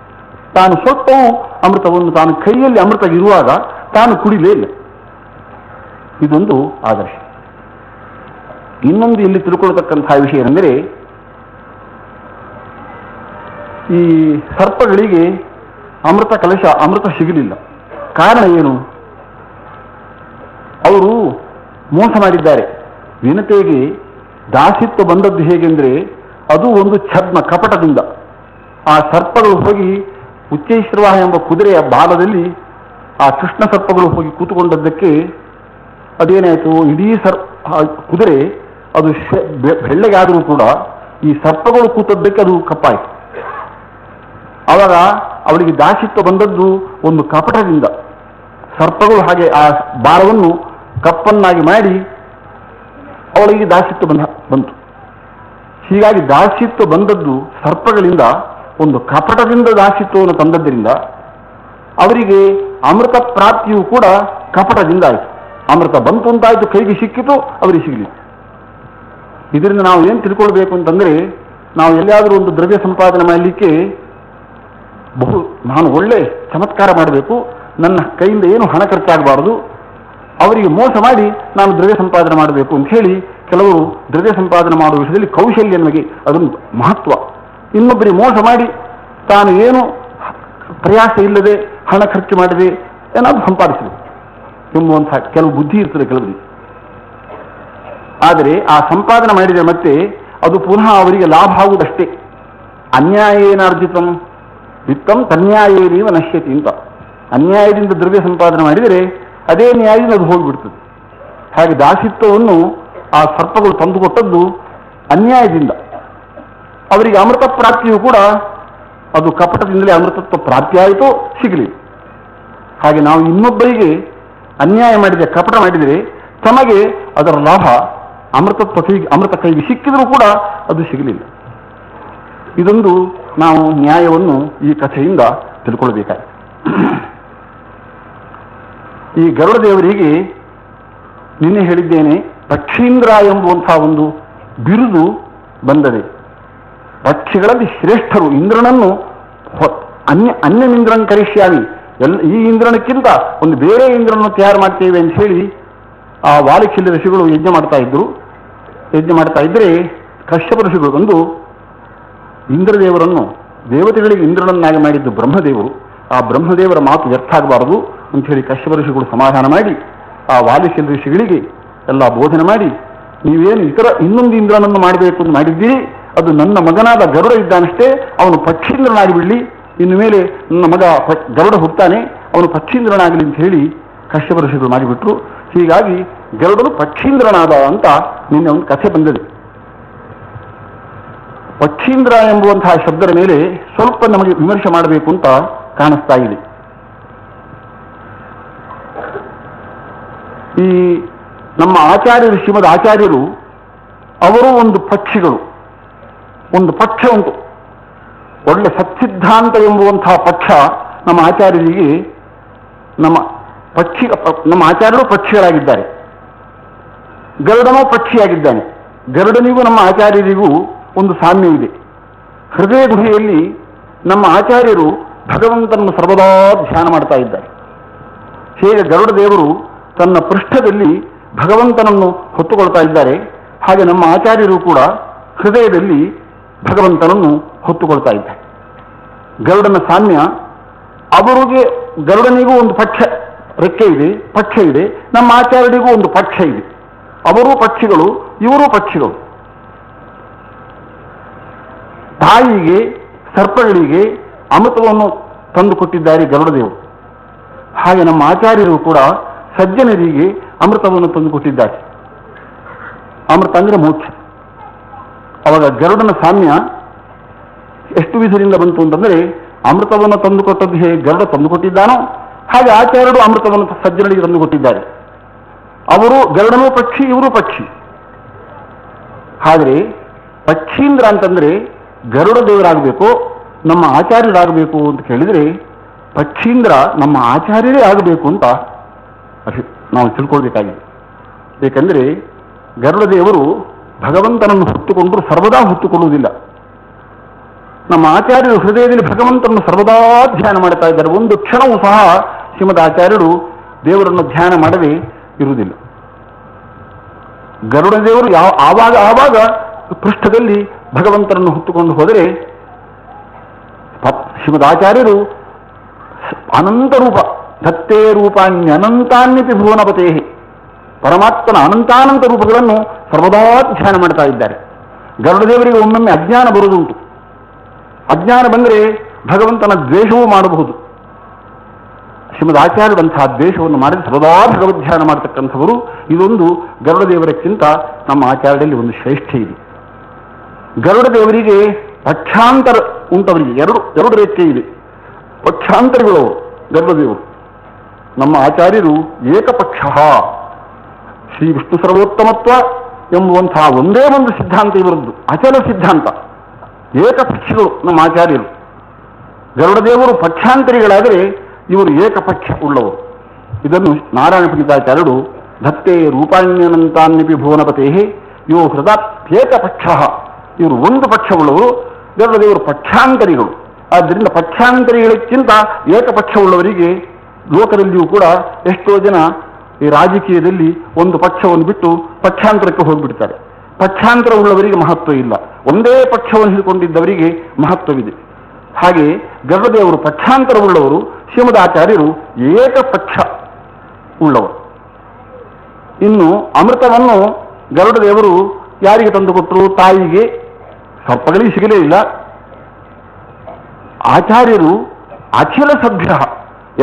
ತಾನು ಸ್ವಲ್ಪವೂ ಅಮೃತವನ್ನು ತಾನು ಕೈಯಲ್ಲಿ ಅಮೃತ ಇರುವಾಗ ತಾನು ಕುಡಿಲೇ ಇಲ್ಲ. ಇದೊಂದು ಆದರ್ಶ. ಇನ್ನೊಂದು ಇಲ್ಲಿ ತಿಳ್ಕೊಳ್ತಕ್ಕಂತಹ ವಿಷಯ ಏನೆಂದರೆ, ಈ ಸರ್ಪಗಳಿಗೆ ಅಮೃತ ಸಿಗಲಿಲ್ಲ. ಕಾರಣ ಏನು? ಅವರು ಮೋಸ ಮಾಡಿದ್ದಾರೆ. ವಿನತೆಗೆ ದಾಸಿತ್ವ ಬಂದದ್ದು ಹೇಗೆಂದರೆ, ಅದು ಒಂದು ಛದ್ಮ ಕಪಟದಿಂದ. ಆ ಸರ್ಪಗಳು ಹೋಗಿ ಉಚ್ಚೈಶ್ರವಾಹ ಎಂಬ ಕುದುರೆಯ ಬಾಲದಲ್ಲಿ ಆ ಕೃಷ್ಣ ಸರ್ಪಗಳು ಹೋಗಿ ಕೂತುಕೊಂಡದ್ದಕ್ಕೆ ಅದೇನಾಯಿತು, ಇಡೀ ಕುದುರೆ ಅದು ಬೆಳ್ಳಗಾದರೂ ಕೂಡ ಈ ಸರ್ಪಗಳು ಕೂತದ್ದಕ್ಕೆ ಅದು ಕಪ್ಪಾಯಿತು. ಆವಾಗ ಅವಳಿಗೆ ದಾಸಿತ್ವ ಬಂದದ್ದು ಒಂದು ಕಪಟದಿಂದ. ಸರ್ಪಗಳು ಹಾಗೆ ಆ ಬಾಲವನ್ನು ಕಪ್ಪನ್ನಾಗಿ ಮಾಡಿ ಅವಳಿಗೆ ದಾಸಿತ್ವ ಬಂತು. ಹೀಗಾಗಿ ದಾಸಿತ್ವ ಬಂದದ್ದು ಸರ್ಪಗಳಿಂದ, ಒಂದು ಕಪಟದಿಂದ ದಾಸಿತ್ವವನ್ನು ತಂದದ್ದರಿಂದ ಅವರಿಗೆ ಅಮೃತ ಪ್ರಾಪ್ತಿಯೂ ಕೂಡ ಕಪಟದಿಂದ ಆಯಿತು. ಅಮೃತ ಬಂತು ಅಂತಾಯಿತು, ಕೈಗೆ ಸಿಕ್ಕಿತು, ಅವರಿಗೆ ಸಿಗಲಿಲ್ಲ. ಇದರಿಂದ ನಾವು ಏನು ತಿಳ್ಕೊಳ್ಬೇಕು ಅಂತಂದರೆ, ನಾವು ಎಲ್ಲಿಯಾದರೂ ಒಂದು ದ್ರವ್ಯ ಸಂಪಾದನೆ ಮಾಡಲಿಕ್ಕೆ ನಾನು ಒಳ್ಳೆ ಚಮತ್ಕಾರ ಮಾಡಬೇಕು, ನನ್ನ ಕೈಯಿಂದ ಏನು ಹಣ ಖರ್ಚಾಗಬಾರದು, ಅವರಿಗೆ ಮೋಸ ಮಾಡಿ ನಾನು ದ್ರವ್ಯ ಸಂಪಾದನೆ ಮಾಡಬೇಕು ಅಂತ ಹೇಳಿ ಕೆಲವರು ದ್ರವ್ಯ ಸಂಪಾದನೆ ಮಾಡುವ ವಿಷಯದಲ್ಲಿ ಕೌಶಲ್ಯ ನಮಗೆ ಅದೊಂದು ಮಹತ್ವ. ಇನ್ನೊಬ್ಬರಿಗೆ ಮೋಸ ಮಾಡಿ ತಾನು ಏನು ಪ್ರಯಾಸ ಇಲ್ಲದೆ ಹಣ ಖರ್ಚು ಮಾಡದೆ ಏನಾದರೂ ಸಂಪಾದಿಸಬೇಕು ಎಂಬುವಂತಹ ಕೆಲವು ಬುದ್ಧಿ ಇರ್ತದೆ ಕೆಲವರಿಗೆ. ಆದರೆ ಆ ಸಂಪಾದನೆ ಮಾಡಿದರೆ ಮತ್ತೆ ಅದು ಪುನಃ ಅವರಿಗೆ ಲಾಭ ಆಗುವುದಷ್ಟೇ. ಅನ್ಯಾಯೇನಾರ್ಜಿತಂ ವಿತ್ತಂ ತನ್ಯಾಯೇನೇವ ನಶ್ಯತಿ ಅಂತ. ಅನ್ಯಾಯದಿಂದ ದ್ರವ್ಯ ಸಂಪಾದನೆ ಮಾಡಿದರೆ ಅದೇ ನ್ಯಾಯದಿಂದ ಅದು ಹೋಗಿಬಿಡ್ತದೆ. ಹಾಗೆ ದಾಸಿತ್ವವನ್ನು ಆ ಸರ್ಪಗಳು ತಂದುಕೊಟ್ಟದ್ದು ಅನ್ಯಾಯದಿಂದ. ಅವರಿಗೆ ಅಮೃತ ಪ್ರಾಪ್ತಿಯೂ ಕೂಡ ಅದು ಕಪಟದಿಂದಲೇ ಅಮೃತತ್ವ ಪ್ರಾಪ್ತಿಯಾಯಿತು, ಸಿಗಲಿ. ಹಾಗೆ ನಾವು ಇನ್ನೊಬ್ಬರಿಗೆ ಅನ್ಯಾಯ ಮಾಡಿದರೆ, ಕಪಟ ಮಾಡಿದರೆ ತಮಗೆ ಅದರ ಲಾಭ ಅಮೃತ ಕೈಗೆ ಸಿಕ್ಕಿದರೂ ಕೂಡ ಅದು ಸಿಗಲಿಲ್ಲ. ಇದೊಂದು ನಾವು ನ್ಯಾಯವನ್ನು ಈ ಕಥೆಯಿಂದ ತಿಳ್ಕೊಳ್ಬೇಕಾಗಿದೆ. ಈ ಗರುಡ ದೇವರಿಗೆ ನಿನ್ನೆ ಹೇಳಿದ್ದೇನೆ, ಪಕ್ಷೀಂದ್ರ ಎಂಬುವಂತಹ ಒಂದು ಬಿರುದು ಬಂದದೆ. ಪಕ್ಷಿಗಳಲ್ಲಿ ಶ್ರೇಷ್ಠರು ಇಂದ್ರನನ್ನು ಅನ್ಯಮಿಂದ್ರನ್ ಕರಿಷ್ಯಾಮಿ, ಈ ಇಂದ್ರನಕ್ಕಿಂತ ಒಂದು ಬೇರೆ ಇಂದ್ರನನ್ನು ತಯಾರು ಮಾಡ್ತೇವೆ ಅಂತ ಹೇಳಿ ಆ ವಾಲಿಖಿಲ್ಯ ಋಷಿಗಳು ಯಜ್ಞ ಮಾಡ್ತಾ ಇದ್ರು. ಯಜ್ಞ ಮಾಡ್ತಾ ಇದ್ದರೆ ಕಶ್ಯಪ ಋಷಿಗಳು ಬಂದು ಇಂದ್ರದೇವರನ್ನು, ದೇವತೆಗಳಿಗೆ ಇಂದ್ರನನ್ನಾಗಿ ಮಾಡಿದ್ದು ಬ್ರಹ್ಮದೇವರು, ಆ ಬ್ರಹ್ಮದೇವರ ಮಾತು ವ್ಯರ್ಥ ಆಗಬಾರದು ಅಂಥೇಳಿ ಕಶ್ಯಪ ಋಷಿಗಳು ಸಮಾಧಾನ ಮಾಡಿ ಆ ವಾಲಿಖಿಲ್ಯ ಋಷಿಗಳಿಗೆ ಎಲ್ಲ ಬೋಧನೆ ಮಾಡಿ, ನೀವೇನು ಇನ್ನೊಂದು ಇಂದ್ರನನ್ನು ಮಾಡಬೇಕು ಅಂತ ಮಾಡಿದ್ದೀರಿ, ಅದು ನನ್ನ ಮಗನಾದ ಗರುಡ ಇದ್ದಾನಷ್ಟೇ, ಅವನು ಪಕ್ಷೀಂದ್ರನಾಗಿ ಬಿಡಲಿ, ಇನ್ನು ಮೇಲೆ ನನ್ನ ಮಗ ಗರುಡ ಹುಟ್ಟಾನೆ, ಅವನು ಪಕ್ಷೀಂದ್ರನಾಗಲಿ ಅಂತ ಹೇಳಿ ಕಶ್ಯಪ ಋಷಿಗಳು ಮಾಡಿಬಿಟ್ರು. ಹೀಗಾಗಿ ಗರುಡನು ಪಕ್ಷೀಂದ್ರನಾದ ಅಂತ ನಿನ್ನೆ ಒಂದು ಕಥೆ ಬಂದಿದೆ. ಪಕ್ಷೀಂದ್ರ ಎಂಬುವಂತಹ ಶಬ್ದದ ಮೇಲೆ ಸ್ವಲ್ಪ ನಮಗೆ ವಿಮರ್ಶೆ ಮಾಡಬೇಕು ಅಂತ ಕಾಣಿಸ್ತಾ ಇದೆ. ಈ ನಮ್ಮ ಆಚಾರ್ಯರು, ಶ್ರೀಮದ್ ಆಚಾರ್ಯರು ಅವರು ಒಂದು ಪಕ್ಷಿಗಳು, ಒಂದು ಪಕ್ಷ ಉಂಟು, ಒಳ್ಳೆ ಸತ್ಸಿದ್ಧಾಂತ ಎಂಬುವಂತಹ ಪಕ್ಷ ನಮ್ಮ ಆಚಾರ್ಯರಿಗೆ, ನಮ್ಮ ಆಚಾರ್ಯರು ಪಕ್ಷಿಗಳಾಗಿದ್ದಾರೆ, ಗರುಡನೂ ಪಕ್ಷಿಯಾಗಿದ್ದಾನೆ. ಗರುಡನಿಗೂ ನಮ್ಮ ಆಚಾರ್ಯರಿಗೂ ಒಂದು ಸಾಮ್ಯವಿದೆ. ಹೃದಯ ಗುಹೆಯಲ್ಲಿ ನಮ್ಮ ಆಚಾರ್ಯರು ಭಗವಂತನನ್ನು ಸರ್ವದಾ ಧ್ಯಾನ ಮಾಡ್ತಾ ಇದ್ದಾರೆ. ಹೇಗೆ ಗರುಡ ದೇವರು ತನ್ನ ಪೃಷ್ಠದಲ್ಲಿ ಭಗವಂತನನ್ನು ಹೊತ್ತುಕೊಳ್ತಾ ಇದ್ದಾರೆ, ಹಾಗೆ ನಮ್ಮ ಆಚಾರ್ಯರು ಕೂಡ ಹೃದಯದಲ್ಲಿ ಭಗವಂತನನ್ನು ಹೊತ್ತುಕೊಳ್ತಾ ಇದ್ದಾರೆ. ಗರುಡನ ಸಾಮ್ಯ, ಅವರಿಗೆ ಗರುಡನಿಗೂ ಒಂದು ಪಕ್ಷ ರೆಕ್ಕೆ ಇದೆ, ಪಕ್ಷ ಇದೆ, ನಮ್ಮ ಆಚಾರ್ಯರಿಗೂ ಒಂದು ಪಕ್ಷ ಇದೆ. ಅವರೂ ಪಕ್ಷಿಗಳು, ಇವರೂ ಪಕ್ಷಿಗಳು. ತಾಯಿಗೆ ಸರ್ಪಗಳಿಗೆ ಅಮೃತವನ್ನು ತಂದುಕೊಟ್ಟಿದ್ದಾರೆ ಗರುಡದೇವರು. ಹಾಗೆ ನಮ್ಮ ಆಚಾರ್ಯರು ಕೂಡ ಸಜ್ಜನರಿಗೆ ಅಮೃತವನ್ನು ತಂದುಕೊಟ್ಟಿದ್ದಾರೆ. ಅಮೃತ ಅಂದ್ರೆ ಮೋಕ್ಷ. ಅವಾಗ ಗರುಡನ ಸಾಮ್ಯ ಎಷ್ಟು ವಿಧದಿಂದ ಬಂತು ಅಂತಂದ್ರೆ, ಅಮೃತವನ್ನು ತಂದುಕೊಟ್ಟದ್ದು ಹೇಗೆ ಗರುಡ ತಂದುಕೊಟ್ಟಿದ್ದಾನೋ ಹಾಗೆ ಆಚಾರ್ಯರು ಅಮೃತವನ್ನು ಸಜ್ಜನರಿಗೆ ತಂದುಕೊಟ್ಟಿದ್ದಾರೆ. ಅವರು ಗರುಡನೂ ಪಕ್ಷಿ, ಇವರು ಪಕ್ಷಿ. ಆದರೆ ಪಕ್ಷೀಂದ್ರ ಅಂತಂದ್ರೆ ಗರುಡ ದೇವರಾಗಬೇಕು, ನಮ್ಮ ಆಚಾರ್ಯರಾಗಬೇಕು ಅಂತ ಕೇಳಿದರೆ ಪಕ್ಷೀಂದ್ರ ನಮ್ಮ ಆಚಾರ್ಯರೇ ಆಗಬೇಕು ಅಂತ ನಾವು ತಿಳ್ಕೊಳ್ಬೇಕಾಗಿದೆ. ಏಕೆಂದರೆ ಗರುಡ ದೇವರು ಭಗವಂತನನ್ನು ಹೊತ್ತುಕೊಂಡರೂ ಸರ್ವದಾ ಹೊತ್ತುಕೊಳ್ಳುವುದಿಲ್ಲ. ನಮ್ಮ ಆಚಾರ್ಯರು ಹೃದಯದಲ್ಲಿ ಭಗವಂತನನ್ನು ಸರ್ವದಾ ಧ್ಯಾನ ಮಾಡ್ತಾ ಇದ್ದಾರೆ. ಒಂದು ಕ್ಷಣವೂ ಸಹ ಶ್ರೀಮದ್ ಆಚಾರ್ಯರು ದೇವರನ್ನು ಧ್ಯಾನ ಮಾಡದೆ ಇರುವುದಿಲ್ಲ. ಗರುಡ ದೇವರು ಆವಾಗ ಪೃಷ್ಠದಲ್ಲಿ ಭಗವಂತನನ್ನು ಹೊತ್ತುಕೊಂಡು ಹೋದರೆ ಶ್ರೀಮದ್ ಆಚಾರ್ಯರು ಅನಂತ ರೂಪ, ದತ್ತೇ ರೂಪಾನ್ಯನಂತಾನ್ಯಪಿ ಭುವನಪತೇ, ಪರಮಾತ್ಮನ ಅನಂತಾನಂತ ರೂಪಗಳನ್ನು ಸರ್ವದಾ ಧ್ಯಾನ ಮಾಡ್ತಾ ಇದ್ದಾರೆ. ಗರುಡದೇವರಿಗೆ ಒಮ್ಮೊಮ್ಮೆ ಅಜ್ಞಾನ ಬರುವುದುಂಟು. ಅಜ್ಞಾನ ಬಂದರೆ ಭಗವಂತನ ದ್ವೇಷವೂ ಮಾಡಬಹುದು. ಶ್ರೀಮದ್ ಆಚಾರ್ಯರಂತಹ ದ್ವೇಷವನ್ನು ಮಾಡಿದ ಸರ್ವದಾ ಭಗವದ್ಧ್ಯಾನ ಮಾಡತಕ್ಕಂಥವರು. ಇದೊಂದು ಗರುಡದೇವರಕ್ಕಿಂತ ನಮ್ಮ ಆಚಾರ್ಯದಲ್ಲಿ ಒಂದು ಶ್ರೇಷ್ಠ ಇದೆ. ಗರುಡ ದೇವರಿಗೆ ಪಕ್ಷಾಂತರ ಉಂಟವರಿಗೆ ಎರಡು ರೇಖೆ ಇದೆ. ಪಕ್ಷಾಂತರಿಗಳು ಗರುಡದೇವರು. ನಮ್ಮ ಆಚಾರ್ಯರು ಏಕಪಕ್ಷ, ಶ್ರೀ ವಿಷ್ಣು ಸರ್ವೋತ್ತಮತ್ವ ಎಂಬುವಂತಹ ಒಂದೇ ಒಂದು ಸಿದ್ಧಾಂತ ಇವರದ್ದು, ಅಚಲ ಸಿದ್ಧಾಂತ. ಏಕಪಕ್ಷಗಳು ನಮ್ಮ ಆಚಾರ್ಯರು. ಗರುಡದೇವರು ಪಕ್ಷಾಂತರಿಗಳಾದರೆ ಇವರು ಏಕಪಕ್ಷ ಉಳ್ಳವರು. ಇದನ್ನು ನಾರಾಯಣ ಪಂಡಿತಾಚಾರ್ಯರು ದತ್ತೇ ರೂಪಾಣ್ಯನಂತಾನ್ಯಪಿ ಭುವನಪತೇ ಯೋ ಹೃದಯೇಕಪಕ್ಷ, ಇವರು ಒಂದು ಪಕ್ಷವುಳ್ಳವರು. ಗರುಡದೇವರು ಪಕ್ಷಾಂತರಿಗಳು. ಆದ್ದರಿಂದ ಪಕ್ಷಾಂತರಿಗಳಕ್ಕಿಂತ ಏಕಪಕ್ಷವುಳ್ಳವರಿಗೆ ಲೋಕದಲ್ಲಿಯೂ ಕೂಡ ಎಷ್ಟೋ ಜನ ಈ ರಾಜಕೀಯದಲ್ಲಿ ಒಂದು ಪಕ್ಷವನ್ನು ಬಿಟ್ಟು ಪಕ್ಷಾಂತರಕ್ಕೆ ಹೋಗಿಬಿಡ್ತಾರೆ. ಪಕ್ಷಾಂತರ ಉಳ್ಳವರಿಗೆ ಮಹತ್ವ ಇಲ್ಲ, ಒಂದೇ ಪಕ್ಷವನ್ನು ಹಿಡಿದುಕೊಂಡಿದ್ದವರಿಗೆ ಮಹತ್ವವಿದೆ. ಹಾಗೆ ಗರುಡದೇವರು ಪಕ್ಷಾಂತರವುಳ್ಳವರು, ಶ್ರೀಮದ್ ಆಚಾರ್ಯರು ಏಕಪಕ್ಷ ಉಳ್ಳವರು. ಇನ್ನು ಅಮೃತವನ್ನು ಗರುಡದೇವರು ಯಾರಿಗೆ ತಂದುಕೊಟ್ಟರು? ತಾಯಿಗೆ. ಸರ್ಪಗಳಿಗೆ ಸಿಗಲೇ ಇಲ್ಲ. ಆಚಾರ್ಯರು ಅಖಿಲ ಸಭ್ಯ,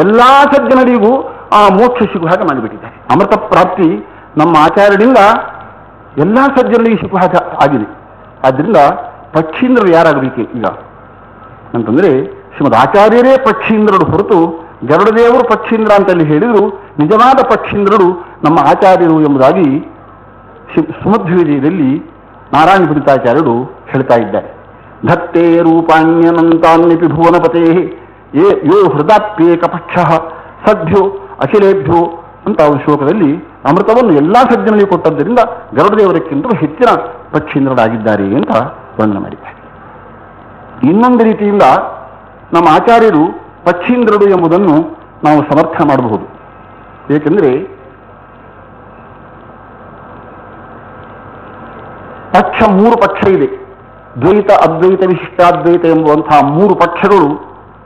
ಎಲ್ಲಾ ಸಜ್ಜನರಿಗೂ ಆ ಮೋಕ್ಷ ಸಿಗುವ ಹಾಗೆ ಮಾಡಿಬಿಟ್ಟಿದ್ದಾರೆ. ಅಮೃತ ಪ್ರಾಪ್ತಿ ನಮ್ಮ ಆಚಾರ್ಯರಿಂದ ಎಲ್ಲಾ ಸಜ್ಜನರಿಗೆ ಸಿಗುವ ಹಾಗೆ ಆಗಿದೆ. ಆದ್ದರಿಂದ ಪಕ್ಷೀಂದ್ರರು ಯಾರಾಗಬೇಕು ಈಗ ಅಂತಂದ್ರೆ ಶ್ರೀಮದ್ ಆಚಾರ್ಯರೇ ಪಕ್ಷೀಂದ್ರರು ಹೊರತು ಗರುಡದೇವರು ಪಕ್ಷೀಂದ್ರ ಅಂತಲ್ಲಿ ಹೇಳಿದ್ರು. ನಿಜವಾದ ಪಕ್ಷೀಂದ್ರರು ನಮ್ಮ ಆಚಾರ್ಯರು ಎಂಬುದಾಗಿ ಸುಮಧ್ವಿಜಯದಲ್ಲಿ ನಾರಾಯಣ ಪಂಡಿತಾಚಾರ್ಯರು ಹೇಳ್ತಾ ಇದ್ದಾರೆ. ಧತ್ತೇ ರೂಪಾಣ್ಯನಂತಾನ್ಯಪಿ ಭುವನಪತೇ ಯೋ ಹೃದಯೇಕಪಕ್ಷ ಸದ್ಭ್ಯೋ ಅಖಿಲೇಭ್ಯೋ ಅಂತ ಒಂದು ಶ್ಲೋಕದಲ್ಲಿ ಅಮೃತವನ್ನು ಎಲ್ಲಾ ಸಜ್ಜನರಿಗೆ ಕೊಟ್ಟದ್ದರಿಂದ ಗರುಡದೇವರಕ್ಕಿಂತಲೂ ಹೆಚ್ಚಿನ ಪಕ್ಷೀಂದ್ರರಾಗಿದ್ದಾರೆ ಅಂತ ವರ್ಣನೆ ಮಾಡಿದ್ದಾರೆ. ಇನ್ನೊಂದು ರೀತಿಯಿಂದ ನಮ್ಮ ಆಚಾರ್ಯರು ಪಕ್ಷೀಂದ್ರರು ಎಂಬುದನ್ನು ನಾವು ಸಮರ್ಥನೆ ಮಾಡಬಹುದು. ಏಕೆಂದರೆ ಪಕ್ಷ ಮೂರು ಪಕ್ಷ ಇದೆ. ದ್ವೈತ, ಅದ್ವೈತ, ವಿಶಿಷ್ಟಾದ್ವೈತ ಎಂಬುವಂತಹ ಮೂರು ಪಕ್ಷಗಳು,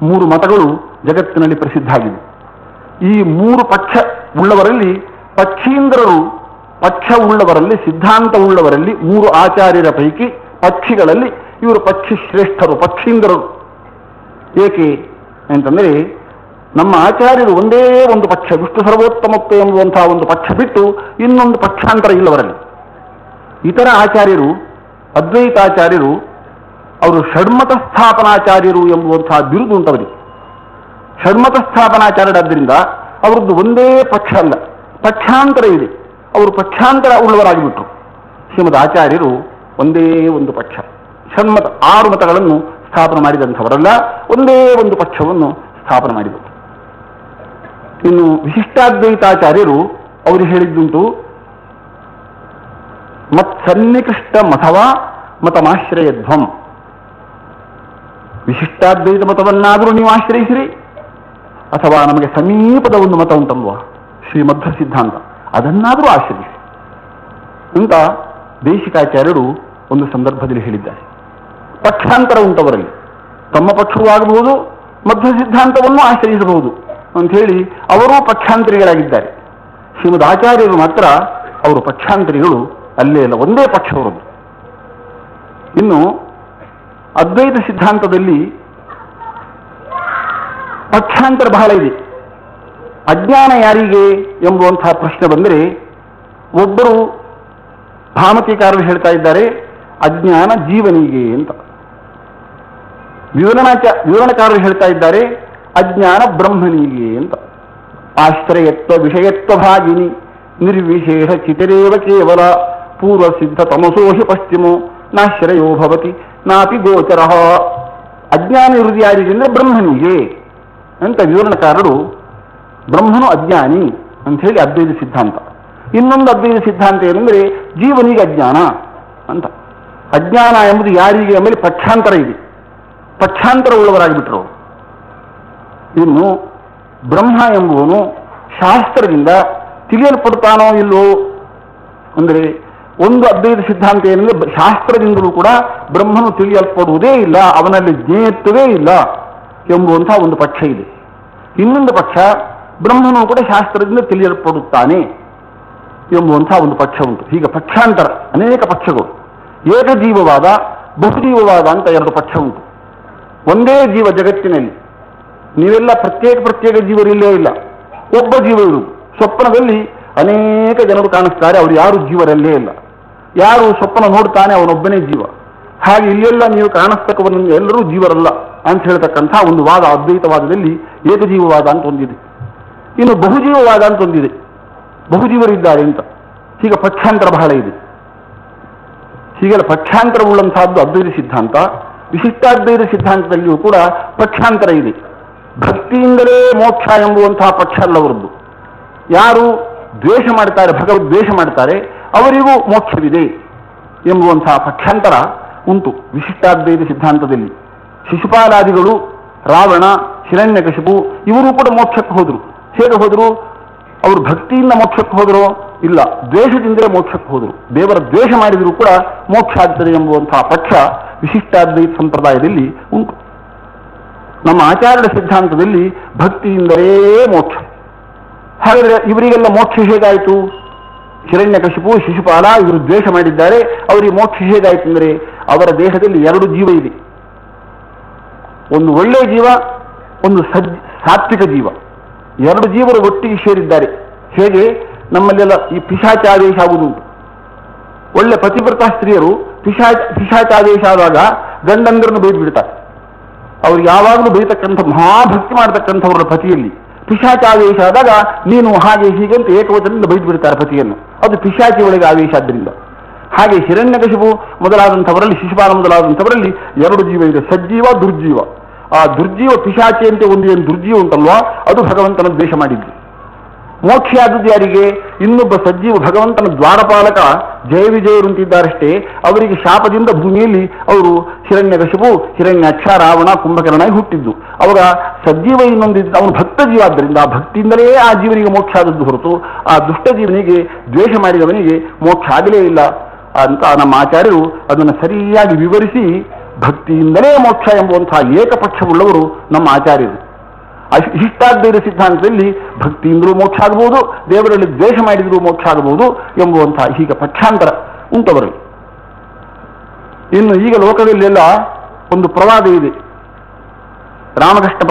ಮೂರು ಮತಗಳು ಜಗತ್ತಿನಲ್ಲಿ ಪ್ರಸಿದ್ಧ ಆಗಿದೆ. ಈ ಮೂರು ಪಕ್ಷ ಉಳ್ಳವರಲ್ಲಿ ಪಕ್ಷೀಂದ್ರರು, ಪಕ್ಷ ಉಳ್ಳವರಲ್ಲಿ, ಸಿದ್ಧಾಂತ ಉಳ್ಳವರಲ್ಲಿ ಮೂರು ಆಚಾರ್ಯರ ಪೈಕಿ ಪಕ್ಷಿಗಳಲ್ಲಿ ಇವರು ಪಕ್ಷಿ ಶ್ರೇಷ್ಠರು, ಪಕ್ಷೀಂದ್ರರು. ಏಕೆ ಅಂತಂದರೆ ನಮ್ಮ ಆಚಾರ್ಯರು ಒಂದೇ ಒಂದು ಪಕ್ಷ, ವಿಷ್ಣು ಸರ್ವೋತ್ತಮತ್ವ ಎಂಬುವಂತಹ ಒಂದು ಪಕ್ಷ ಬಿಟ್ಟು ಇನ್ನೊಂದು ಪಕ್ಷಾಂತರ ಇಲ್ಲವರಲ್ಲಿ. ಇತರ ಆಚಾರ್ಯರು, ಅದ್ವೈತಾಚಾರ್ಯರು, ಅವರು ಷಡ್ಮತ ಸ್ಥಾಪನಾಚಾರ್ಯರು ಎಂಬುವಂತಹ ಬಿರುದು ಉಂಟವರಿಗೆ. ಷಡ್ಮತ ಸ್ಥಾಪನಾಚಾರ್ಯರಾದ್ದರಿಂದ ಅವರದ್ದು ಒಂದೇ ಪಕ್ಷ ಅಲ್ಲ, ಪಕ್ಷಾಂತರ ಇದೆ. ಅವರು ಪಕ್ಷಾಂತರ ಉಳ್ಳವರಾಗಿಬಿಟ್ರು. ಶ್ರೀಮದ್ ಆಚಾರ್ಯರು ಒಂದೇ ಒಂದು ಪಕ್ಷ, ಷಣ್ಮತ 6 ಮತಗಳನ್ನು ಸ್ಥಾಪನೆ ಮಾಡಿದಂಥವರಲ್ಲ, ಒಂದೇ ಒಂದು ಪಕ್ಷವನ್ನು ಸ್ಥಾಪನೆ ಮಾಡಿದರು. ಇನ್ನು ವಿಶಿಷ್ಟಾದ್ವೈತಾಚಾರ್ಯರು ಅವರು ಹೇಳಿದ್ದುಂಟು, ಮತ್ಸನ್ನಿಕೃಷ್ಟ ಮಥವಾ ಮತಮಾಶ್ರಯಧ್ವಂ. ವಿಶಿಷ್ಟಾದ್ವೈತ ಮತವನ್ನಾದರೂ ನೀವು ಆಶ್ರಯಿಸಿರಿ, ಅಥವಾ ನಮಗೆ ಸಮೀಪದ ಒಂದು ಮತ ಉಂಟಲ್ವ ಶ್ರೀ ಮಧ್ವ ಸಿದ್ಧಾಂತ, ಅದನ್ನಾದರೂ ಆಶ್ರಯಿಸಿ ಅಂತ ದೇಶಿಕಾಚಾರ್ಯರು ಒಂದು ಸಂದರ್ಭದಲ್ಲಿ ಹೇಳಿದ್ದಾರೆ. ಪಕ್ಷಾಂತರ ಉಂಟವರಲ್ಲಿ, ತಮ್ಮ ಪಕ್ಷವೂ ಆಗಬಹುದು, ಮಧ್ವ ಸಿದ್ಧಾಂತವನ್ನು ಆಶ್ರಯಿಸಬಹುದು ಅಂಥೇಳಿ ಅವರೂ ಪಕ್ಷಾಂತರಿಗಳಾಗಿದ್ದಾರೆ. ಶ್ರೀಮದ್ ಆಚಾರ್ಯರು ಮಾತ್ರ ಅವರು ಪಕ್ಷಾಂತರಿಗಳು ಅಲ್ಲೇ ಅಲ್ಲ, ಒಂದೇ ಪಕ್ಷವರದ್ದು. ಇನ್ನು ಅದ್ವೈತ ಸಿದ್ಧಾಂತದಲ್ಲಿ ಪಕ್ಷಾಂತರ ಬಹಳ ಇದೆ. ಅಜ್ಞಾನ ಯಾರಿಗೆ ಎಂಬುವಂತಹ ಪ್ರಶ್ನೆ ಬಂದರೆ ಒಬ್ಬರು ಭಾಮತಿಕಾರರು ಹೇಳ್ತಾ ಇದ್ದಾರೆ ಅಜ್ಞಾನ ಜೀವನಿಗೆ ಅಂತ, ವಿವರಣಕಾರರು ಹೇಳ್ತಾ ಇದ್ದಾರೆ ಅಜ್ಞಾನ ಬ್ರಹ್ಮನಿಗೆ ಅಂತ. ಆಶ್ರಯತ್ವ ವಿಷಯತ್ವ ಭಾಗಿನಿ ನಿರ್ವಿಶೇಷ ಚಿತರೇವ ಕೇವಲ ಪೂರ್ವ ಸಿದ್ಧ ತಮಸೋಹಿ ಪಶ್ಚಿಮೋ ನಾಶ್ರಯೋ ಭವತಿ ನಾಪಿ ಗೋಚರ. ಅಜ್ಞಾನ ಇರುವುದು ಯಾರಿಗೆ ಅಂದರೆ ಬ್ರಹ್ಮನಿಗೆ ಅಂತ ವಿವರಣಕಾರರು ಬ್ರಹ್ಮನು ಅಜ್ಞಾನಿ ಅಂತ ಹೇಳಿ ಅದ್ವೈತ ಸಿದ್ಧಾಂತ. ಇನ್ನೊಂದು ಅದ್ವೈತ ಸಿದ್ಧಾಂತ ಏನಂದ್ರೆ ಜೀವನಿಗೆ ಅಜ್ಞಾನ ಅಂತ. ಅಜ್ಞಾನ ಎಂಬುದು ಯಾರಿಗೆ ಆಮೇಲೆ ಪಕ್ಷಾಂತರ ಇದೆ, ಪಕ್ಷಾಂತರ ಉಳ್ಳವರಾಗಿಬಿಟ್ರು. ಇನ್ನು ಬ್ರಹ್ಮ ಎಂಬುವನು ಶಾಸ್ತ್ರದಿಂದ ತಿಳಿಯಲ್ಪಡ್ತಾನೋ ಇಲ್ಲೋ ಅಂದರೆ ಒಂದು ಅದ್ವೈತ ಸಿದ್ಧಾಂತ ಏನಂದ್ರೆ ಶಾಸ್ತ್ರದಿಂದಲೂ ಕೂಡ ಬ್ರಹ್ಮನು ತಿಳಿಯಲ್ಪಡುವುದೇ ಇಲ್ಲ, ಅವನಲ್ಲಿ ಜ್ಞೇಯತ್ವವೇ ಇಲ್ಲ ಎಂಬುವಂತಹ ಒಂದು ಪಕ್ಷ ಇದೆ. ಇನ್ನೊಂದು ಪಕ್ಷ ಬ್ರಹ್ಮನು ಕೂಡ ಶಾಸ್ತ್ರದಿಂದ ತಿಳಿಯಲ್ಪಡುತ್ತಾನೆ ಎಂಬುವಂತಹ ಒಂದು ಪಕ್ಷ ಉಂಟು. ಹೀಗೆ ಪಕ್ಷಾಂತರ ಅನೇಕ ಪಕ್ಷಗಳು. ಏಕಜೀವವಾದ, ಬಹುಜೀವವಾದ ಅಂತ ಎರಡು ಪಕ್ಷ ಉಂಟು. ಒಂದೇ ಜೀವ ಜಗತ್ತಿನಲ್ಲಿ, ನೀವೆಲ್ಲ ಪ್ರತ್ಯೇಕ ಜೀವರಿಲ್ಲೇ ಇಲ್ಲ, ಒಬ್ಬ ಜೀವ ಇರುವುದು. ಸ್ವಪ್ನದಲ್ಲಿ ಅನೇಕ ಜನರು ಕಾಣಿಸ್ತಾರೆ, ಅವರು ಯಾರು ಜೀವರಲ್ಲೇ ಇಲ್ಲ. ಯಾರು ಸ್ವಪ್ನ ನೋಡ್ತಾನೆ ಅವನೊಬ್ಬನೇ ಜೀವ. ಹಾಗೆ ಇಲ್ಲೆಲ್ಲ ನೀವು ಕಾಣಿಸ್ತಕ್ಕವನ್ನ ಎಲ್ಲರೂ ಜೀವರಲ್ಲ ಅಂತ ಹೇಳ್ತಕ್ಕಂಥ ಒಂದು ವಾದ ಅದ್ವೈತವಾದದಲ್ಲಿ ಏಕಜೀವವಾದ ಅಂತ ಒಂದಿದೆ. ಇನ್ನು ಬಹುಜೀವವಾದ ಅಂತ ಒಂದಿದೆ, ಬಹುಜೀವರಿದ್ದಾರೆ ಅಂತ. ಹೀಗೆ ಪಕ್ಷಾಂತರ ಬಹಳ ಇದೆ. ಹೀಗೆಲ್ಲ ಪಕ್ಷಾಂತರವುಳ್ಳಂತಹದ್ದು ಅದ್ವೈತ ಸಿದ್ಧಾಂತ. ವಿಶಿಷ್ಟಾದ್ವೈತ ಸಿದ್ಧಾಂತದಲ್ಲಿಯೂ ಕೂಡ ಪಕ್ಷಾಂತರ ಇದೆ. ಭಕ್ತಿಯಿಂದಲೇ ಮೋಕ್ಷ ಎಂಬುವಂತಹ ಪಕ್ಷ ಅಲ್ಲವರದ್ದು. ಯಾರು ದ್ವೇಷ ಮಾಡ್ತಾರೆ, ಭಗವದ್ ದ್ವೇಷ ಮಾಡ್ತಾರೆ, ಅವರಿಗೂ ಮೋಕ್ಷವಿದೆ ಎಂಬುವಂತಹ ಪಕ್ಷಾಂತರ ಉಂಟು ವಿಶಿಷ್ಟಾದ್ವೈತ ಸಿದ್ಧಾಂತದಲ್ಲಿ. ಶಿಶುಪಾಲಾದಿಗಳು, ರಾವಣ, ಹಿರಣ್ಯಕಶಿಪು ಇವರು ಕೂಡ ಮೋಕ್ಷಕ್ಕೆ ಹೋದರು. ಹೇಗೆ ಹೋದರು? ಅವರು ಭಕ್ತಿಯಿಂದ ಮೋಕ್ಷಕ್ಕೆ ಹೋದರೋ? ಇಲ್ಲ, ದ್ವೇಷದಿಂದಲೇ ಮೋಕ್ಷಕ್ಕೆ ಹೋದರು. ದೇವರ ದ್ವೇಷ ಮಾಡಿದರೂ ಕೂಡ ಮೋಕ್ಷ ಆಗ್ತದೆ ಎಂಬುವಂತಹ ಪಕ್ಷ ವಿಶಿಷ್ಟಾದ್ವೈತ ಸಂಪ್ರದಾಯದಲ್ಲಿ ಉಂಟು. ನಮ್ಮ ಆಚಾರ್ಯರ ಸಿದ್ಧಾಂತದಲ್ಲಿ ಭಕ್ತಿಯಿಂದಲೇ ಮೋಕ್ಷ. ಹಾಗಾದರೆ ಇವರಿಗೆಲ್ಲ ಮೋಕ್ಷ ಹೇಗಾಯಿತು? ಹಿರಣ್ಯಕಶಿಪು, ಶಿಶುಪಾಲ ಇವರು ದ್ವೇಷ ಮಾಡಿದ್ದಾರೆ, ಅವರಿಗೆ ಮೋಕ್ಷ ಹೇಗಾಯಿತು ಅಂದರೆ ಅವರ ದೇಹದಲ್ಲಿ ಎರಡು ಜೀವ ಇದೆ. ಒಂದು ಒಳ್ಳೆಯ ಜೀವ, ಒಂದು ಸಾತ್ವಿಕ ಜೀವ. ಎರಡು ಜೀವರು ಒಟ್ಟಿಗೆ ಸೇರಿದ್ದಾರೆ. ಹೇಗೆ ನಮ್ಮಲ್ಲೆಲ್ಲ ಈ ಪಿಶಾಚಾದೇಶ ಆಗುವುದುಂಟು. ಒಳ್ಳೆ ಪತಿವ್ರತ ಸ್ತ್ರೀಯರು ಪಿಶಾಚಾದೇಶ ಆದಾಗ ಗಂಡಂದಿರನ್ನು ಬೈದು ಬಿಡ್ತಾರೆ. ಅವ್ರು ಯಾವಾಗಲೂ ಬೈತಕ್ಕಂಥ ಮಹಾಭಕ್ತಿ ಮಾಡತಕ್ಕಂಥವರ ಪತಿಯಲ್ಲಿ ಪಿಶಾಚಾವೇಶ ಆದಾಗ ನೀನು ಹಾಗೆ ಹೀಗೆ ಅಂತ ಏಕವಚನದಿಂದ ಬೈದು ಬಿಡ್ತಾರೆ ಪತಿಯನ್ನು. ಅದು ಪಿಶಾಚಿ ಒಳಗೆ ಆವೇಶ ಆದ್ದರಿಂದ. ಹಾಗೆ ಹಿರಣ್ಯಕಶಿಪು ಮೊದಲಾದಂಥವರಲ್ಲಿ, ಶಿಶುಪಾಲ ಮೊದಲಾದಂಥವರಲ್ಲಿ ಎರಡು ಜೀವ ಇದೆ, ಸಜ್ಜೀವ, ದುರ್ಜೀವ. ಆ ದುರ್ಜೀವ ಪಿಶಾಚಿಯಂತೆ ಒಂದು ಏನು ದುರ್ಜೀವ ಉಂಟಲ್ವಾ, ಅದು ಭಗವಂತನ ದ್ವೇಷ ಮಾಡಿದ್ದು. ಮೋಕ್ಷ ಆದದ್ದು ಯಾರಿಗೆ? ಇನ್ನೊಬ್ಬ ಸಜ್ಜೀವ ಭಗವಂತನ ದ್ವಾರಪಾಲಕ ಜಯವಿಜಯರು ಅಂತಿದ್ದಾರಷ್ಟೇ. ಅವರಿಗೆ ಶಾಪದಿಂದ ಭೂಮಿಯಲ್ಲಿ ಅವರು ಹಿರಣ್ಯಕಶಿಪು, ಹಿರಣ್ಯಾಕ್ಷ, ರಾವಣ, ಕುಂಭಕರ್ಣಾಗಿ ಹುಟ್ಟಿದ್ದು. ಅವಾಗ ಸಜ್ಜೀವ ಇನ್ನೊಂದಿದ್ದು ಅವನು ಭಕ್ತ ಜೀವ. ಆದ್ದರಿಂದ ಆ ಭಕ್ತಿಯಿಂದಲೇ ಆ ಜೀವನಿಗೆ ಮೋಕ್ಷ ಆದದ್ದು ಹೊರತು ಆ ದುಷ್ಟ ಜೀವನಿಗೆ, ದ್ವೇಷ ಮಾಡಿದವನಿಗೆ ಮೋಕ್ಷ ಆಗಲೇ ಇಲ್ಲ ಅಂತ ನಮ್ಮ ಆಚಾರ್ಯರು ಅದನ್ನು ಸರಿಯಾಗಿ ವಿವರಿಸಿ ಭಕ್ತಿಯಿಂದಲೇ ಮೋಕ್ಷ ಎಂಬುವಂತಹ ಏಕಪಕ್ಷವುಳ್ಳವರು ನಮ್ಮ ಆಚಾರ್ಯರು. ಇಷ್ಟಾದ್ವೈತ ಸಿದ್ಧಾಂತದಲ್ಲಿ ಭಕ್ತಿಯಿಂದಲೂ ಮೋಕ್ಷ ಆಗಬಹುದು, ದೇವರಲ್ಲಿ ದ್ವೇಷ ಮಾಡಿದರೂ ಮೋಕ್ಷ ಆಗಬಹುದು ಎಂಬುವಂತಹ ಹೀಗೆ ಪಕ್ಷಾಂತರ ಉಂಟವರಲ್ಲಿ. ಇನ್ನು ಈಗ ಲೋಕದಲ್ಲೆಲ್ಲ ಒಂದು ಪ್ರವಾದ ಇದೆ. ರಾಮಕೃಷ್ಣ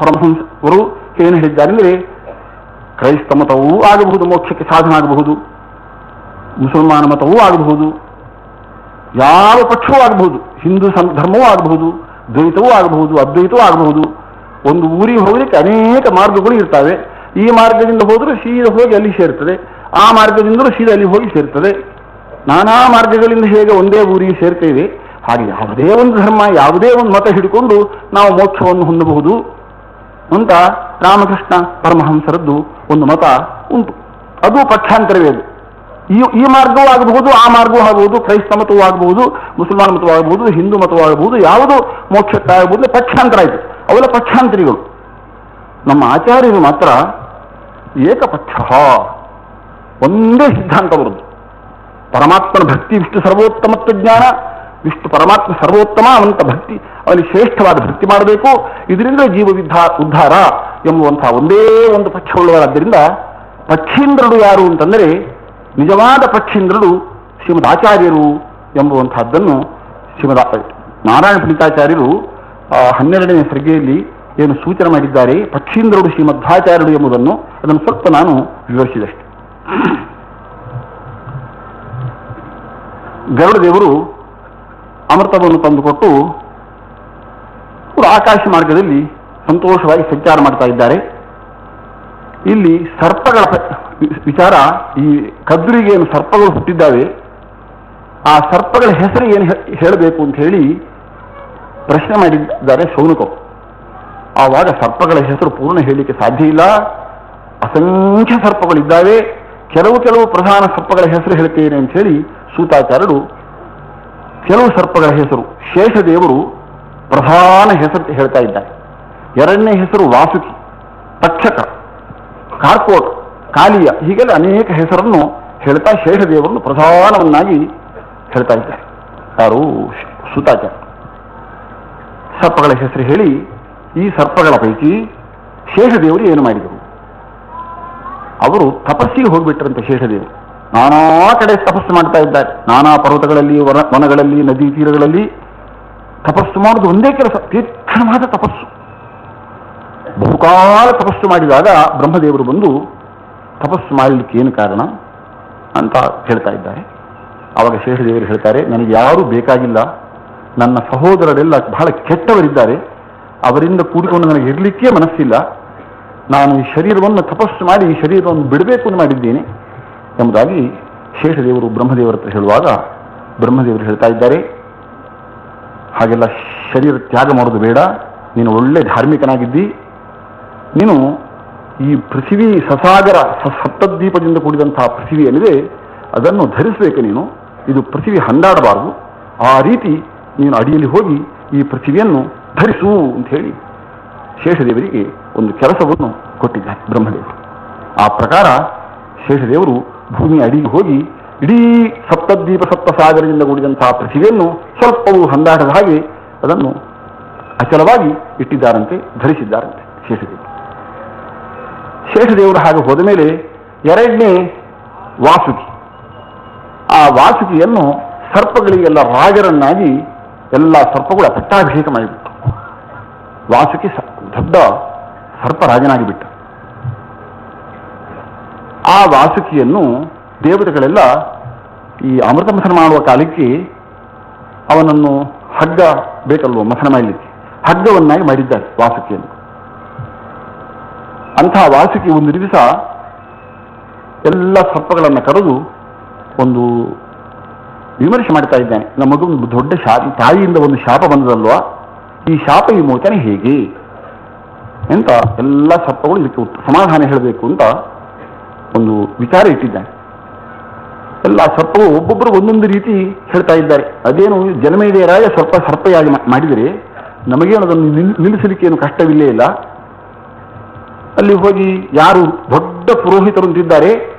ಪರಮಹಂಸರು ಏನು ಹೇಳಿದ್ದಾರೆ ಅಂದರೆ, ಕ್ರೈಸ್ತ ಮತವೂ ಆಗಬಹುದು, ಮೋಕ್ಷಕ್ಕೆ ಸಾಧನ ಆಗಬಹುದು, ಮುಸಲ್ಮಾನ ಮತವೂ ಆಗಬಹುದು, ಯಾವ ಪಕ್ಷವೂ ಆಗಬಹುದು, ಹಿಂದೂ ಧರ್ಮವೂ ಆಗಬಹುದು, ದ್ವೈತವೂ ಆಗಬಹುದು, ಅದ್ವೈತವೂ ಆಗಬಹುದು. ಒಂದು ಊರಿಗೆ ಹೋಗಲಿಕ್ಕೆ ಅನೇಕ ಮಾರ್ಗಗಳು ಇರ್ತವೆ. ಈ ಮಾರ್ಗದಿಂದ ಹೋದರೂ ಸೀದಾ ಹೋಗಿ ಅಲ್ಲಿ ಸೇರ್ತದೆ, ಆ ಮಾರ್ಗದಿಂದಲೂ ಸೀದಾ ಅಲ್ಲಿ ಹೋಗಿ ಸೇರ್ತದೆ. ನಾನಾ ಮಾರ್ಗಗಳಿಂದ ಹೇಗೆ ಒಂದೇ ಊರಿಗೆ ಸೇರ್ತೇವೆ, ಹಾಗೆ ಯಾವುದೇ ಒಂದು ಧರ್ಮ, ಯಾವುದೇ ಒಂದು ಮತ ಹಿಡ್ಕೊಂಡು ನಾವು ಮೋಕ್ಷವನ್ನು ಹೊಂದಬಹುದು ಅಂತ ರಾಮಕೃಷ್ಣ ಪರಮಹಂಸರದ್ದು ಒಂದು ಮತ ಉಂಟು. ಅದು ಪಕ್ಷಾಂತರವೇ. ಅದು ಈ ಮಾರ್ಗವೂ ಆಗಬಹುದು, ಆ ಮಾರ್ಗವೂ ಆಗಬಹುದು, ಕ್ರೈಸ್ತ ಮತವೂ ಆಗಬಹುದು, ಮುಸಲ್ಮಾನ ಮತವೂ ಆಗಬಹುದು, ಹಿಂದೂ ಮತವೂ ಆಗಬಹುದು, ಯಾವುದು ಮೋಕ್ಷಕ್ಕಾಗಬಹುದು, ಪಕ್ಷಾಂತರ ಆಯಿತು. ಅವೆಲ್ಲ ಪಕ್ಷಾಂತರಿಗಳು. ನಮ್ಮ ಆಚಾರ್ಯರು ಮಾತ್ರ ಏಕಪಕ್ಷ, ಒಂದೇ ಸಿದ್ಧಾಂತ ಬರುವುದು. ಪರಮಾತ್ಮನ ಭಕ್ತಿ ವಿಷ್ಣು ಸರ್ವೋತ್ತಮತ್ವ ಜ್ಞಾನ, ವಿಷ್ಣು ಪರಮಾತ್ಮ ಸರ್ವೋತ್ತಮ ಅನಂತ ಭಕ್ತಿ, ಅವನಿಗೆ ಶ್ರೇಷ್ಠವಾದ ಭಕ್ತಿ ಮಾಡಬೇಕು, ಇದರಿಂದ ಜೀವ ಉದ್ಧಾರ ಎಂಬುವಂತಹ ಒಂದೇ ಒಂದು ಪಕ್ಷವುಳ್ಳವರಾದ್ದರಿಂದ ಪಕ್ಷೀಂದ್ರರು ಯಾರು ಅಂತಂದರೆ ನಿಜವಾದ ಪಕ್ಷೀಂದ್ರರು ಶ್ರೀಮದ್ ಆಚಾರ್ಯರು ಎಂಬುವಂತಹದ್ದನ್ನು ಶ್ರೀಮದ್ ನಾರಾಯಣ ಪಂಡಿತಾಚಾರ್ಯರು 12ನೇ ಸರ್ಗೆಯಲ್ಲಿ ಏನು ಸೂಚನೆ ಮಾಡಿದ್ದಾರೆ, ಪಕ್ಷೀಂದ್ರರು ಶ್ರೀಮಧ್ವಾಚಾರ್ಯರು ಎಂಬುದನ್ನು ಅದನ್ನು ಸ್ವಲ್ಪ ನಾನು ವಿವರಿಸಿದಷ್ಟೆ. ಗರುಡ ದೇವರು ಅಮೃತವನ್ನು ತಂದುಕೊಟ್ಟು ಆಕಾಶ ಮಾರ್ಗದಲ್ಲಿ ಸಂತೋಷವಾಗಿ ಸಂಚಾರ ಮಾಡ್ತಾ ಇದ್ದಾರೆ. ಇಲ್ಲಿ ಸರ್ಪಗಳ ವಿಚಾರ, ಈ ಕದ್ರಿಗೆ ಏನು ಸರ್ಪಗಳು ಹುಟ್ಟಿದ್ದಾವೆ, ಆ ಸರ್ಪಗಳ ಹೆಸರು ಏನು ಹೇಳಬೇಕು ಅಂತ ಹೇಳಿ ಪ್ರಶ್ನೆ ಮಾಡಿದ್ದಾರೆ ಶೌನಕರು. ಆವಾಗ ಸರ್ಪಗಳ ಹೆಸರು ಪೂರ್ಣ ಹೇಳಲಿಕ್ಕೆ ಸಾಧ್ಯ ಇಲ್ಲ, ಅಸಂಖ್ಯ ಸರ್ಪಗಳಿದ್ದಾವೆ, ಕೆಲವು ಪ್ರಧಾನ ಸರ್ಪಗಳ ಹೆಸರು ಹೇಳ್ತೇನೆ ಅಂತ ಹೇಳಿ ಸೂತಾಚಾರ್ಯರು ಕೆಲವು ಸರ್ಪಗಳ ಹೆಸರು, ಶೇಷದೇವರು ಪ್ರಧಾನ ಹೆಸರು ಹೇಳ್ತಾ ಇದ್ದಾರೆ. ಎರಡನೇ ಹೆಸರು ವಾಸುಕಿ, ತಕ್ಷಕ, ಕಾರ್ಕೋಟ, ಕಾಲಿಯ, ಹೀಗೆಲ್ಲ ಅನೇಕ ಹೆಸರನ್ನು ಹೇಳ್ತಾ ಶೇಷದೇವರನ್ನು ಪ್ರಧಾನವನ್ನಾಗಿ ಹೇಳ್ತಾ ಇದ್ದಾರೆ. ಯಾರು? ಸೂತಾಚಾರ್ಯ. ಸರ್ಪಗಳ ಹೆಸರು ಹೇಳಿ ಈ ಸರ್ಪಗಳ ಪೈಕಿ ಶೇಷದೇವರು ಏನು ಮಾಡಿದರು? ಅವರು ತಪಸ್ಸಿಗೆ ಹೋಗ್ಬಿಟ್ರಂತೆ. ಶೇಷದೇವರು ನಾನಾ ಕಡೆ ತಪಸ್ಸು ಮಾಡ್ತಾ ಇದ್ದಾರೆ, ನಾನಾ ಪರ್ವತಗಳಲ್ಲಿ, ವನಗಳಲ್ಲಿ, ನದಿ ತೀರಗಳಲ್ಲಿ ತಪಸ್ಸು ಮಾಡೋದು ಒಂದೇ ಕೆಲಸ, ತೀಕ್ಷ್ಣವಾದ ತಪಸ್ಸು. ಬಹುಕಾಲ ತಪಸ್ಸು ಮಾಡಿದಾಗ ಬ್ರಹ್ಮದೇವರು ಬಂದು ತಪಸ್ಸು ಮಾಡಲಿಕ್ಕೆ ಏನು ಕಾರಣ ಅಂತ ಹೇಳ್ತಾ ಇದ್ದಾರೆ. ಆವಾಗ ಶೇಷದೇವರು ಹೇಳ್ತಾರೆ, ನನಗೆ ಯಾರೂ ಬೇಕಾಗಿಲ್ಲ, ನನ್ನ ಸಹೋದರರೆಲ್ಲ ಬಹಳ ಕೆಟ್ಟವರಿದ್ದಾರೆ, ಅವರಿಂದ ಕೂಡಿಕೊಂಡು ನನಗೆ ಇರಲಿಕ್ಕೆ ಮನಸ್ಸಿಲ್ಲ, ನಾನು ಈ ಶರೀರವನ್ನು ತಪಸ್ಸು ಮಾಡಿ ಈ ಶರೀರವನ್ನು ಬಿಡಬೇಕು ಅಂತ ಮಾಡಿದ್ದೇನೆ ಎಂಬುದಾಗಿ ಶೇಷದೇವರು ಬ್ರಹ್ಮದೇವರ ಹತ್ರ ಹೇಳುವಾಗ ಬ್ರಹ್ಮದೇವರು ಹೇಳ್ತಾ ಇದ್ದಾರೆ, ಹಾಗೆಲ್ಲ ಶರೀರ ತ್ಯಾಗ ಮಾಡೋದು ಬೇಡ, ನೀನು ಒಳ್ಳೆ ಧಾರ್ಮಿಕನಾಗಿದ್ದಿ, ನೀನು ಈ ಪೃಥ್ವಿ ಸಸಾಗರ ಸಪ್ತದ್ವೀಪದಿಂದ ಕೂಡಿದಂತಹ ಪೃಥ್ವಿ ಏನಿದೆ ಅದನ್ನು ಧರಿಸಬೇಕು, ನೀನು ಇದು ಪೃಥ್ವಿ ಹಂದಾಡಬಾರದು, ಆ ರೀತಿ ನೀನು ಅಡಿಯಲ್ಲಿ ಹೋಗಿ ಈ ಪೃಥ್ವಿಯನ್ನು ಧರಿಸು ಅಂತ ಹೇಳಿ ಶೇಷದೇವರಿಗೆ ಒಂದು ಕೆಲಸವನ್ನು ಕೊಟ್ಟಿದ್ದಾರೆ ಬ್ರಹ್ಮದೇವರು. ಆ ಪ್ರಕಾರ ಶೇಷದೇವರು ಭೂಮಿ ಅಡಿಗೆ ಹೋಗಿ ಇಡೀ ಸಪ್ತದ್ವೀಪ ಸಪ್ತಸಾಗರದಿಂದ ಕೂಡಿದಂತಹ ಪೃಥ್ವಿಯನ್ನು ಸ್ವಲ್ಪವೂ ಹಂದಾಡದ ಹಾಗೆ ಅದನ್ನು ಅಚಲವಾಗಿ ಇಟ್ಟಿದ್ದಾರಂತೆ, ಧರಿಸಿದ್ದಾರಂತೆ ಶೇಷದೇವರು. ಶೇಷದೇವರು ಹಾಗೆ ಹೋದ ಮೇಲೆ ಎರಡನೇ ವಾಸುಕಿ, ಆ ವಾಸುಕಿಯನ್ನು ಸರ್ಪಗಳಿಗೆಲ್ಲ ರಾಜರನ್ನಾಗಿ ಎಲ್ಲ ಸರ್ಪಗಳ ಪಟ್ಟಾಭಿಷೇಕ ಮಾಡಿಬಿಟ್ಟು ವಾಸುಕಿ ದೊಡ್ಡ ಸರ್ಪರಾಜನಾಗಿ ಬಿಟ್ಟ. ಆ ವಾಸುಕಿಯನ್ನು ದೇವತೆಗಳೆಲ್ಲ ಈ ಅಮೃತ ಮಥನ ಮಾಡುವ ಕಾಲಕ್ಕೆ ಅವನನ್ನು ಹಗ್ಗ ಬೇಕಲ್ವ ಮಥನ ಮಾಡಲಿಕ್ಕೆ, ಹಗ್ಗವನ್ನಾಗಿ ಮಾಡಿದ್ದಾರೆ ವಾಸುಕಿಯನ್ನು. ಅಂತಹ ವಾಸುಕಿ ಒಂದು ದಿವಸ ಎಲ್ಲ ಸರ್ಪಗಳನ್ನು ಕರೆದು ಒಂದು ವಿಮರ್ಶೆ ಮಾಡ್ತಾ ಇದ್ದಾನೆ, ನಮಗೊಂದು ದೊಡ್ಡ ತಾಯಿಯಿಂದ ಒಂದು ಶಾಪ ಬಂದದಲ್ವಾ, ಈ ಶಾಪ ವಿಮೋಚನೆ ಹೇಗೆ ಅಂತ ಎಲ್ಲ ಸರ್ಪಗಳು ಇದಕ್ಕೆ ಸಮಾಧಾನ ಹೇಳಬೇಕು ಅಂತ ಒಂದು ವಿಚಾರ ಇಟ್ಟಿದ್ದಾನೆ. ಎಲ್ಲ ಸರ್ಪಗಳು ಒಬ್ಬೊಬ್ಬರು ಒಂದೊಂದು ರೀತಿ ಹೇಳ್ತಾ ಇದ್ದಾರೆ. ಅದೇನು ಜನ್ಮೇಜಯರಾಯ ಸರ್ಪಯಾಗಿ ಮಾಡಿದರೆ ನಮಗೇನು ಅದನ್ನು ನಿಲ್ಲಿಸಲಿಕ್ಕೆ ಏನು ಕಷ್ಟವಿಲ್ಲೇ ಇಲ್ಲ. ಅಲ್ಲಿ ಹೋಗಿ ಯಾರು ದೊಡ್ಡ ಪುರೋಹಿತರು ಅಂತಿದ್ದಾರೆ,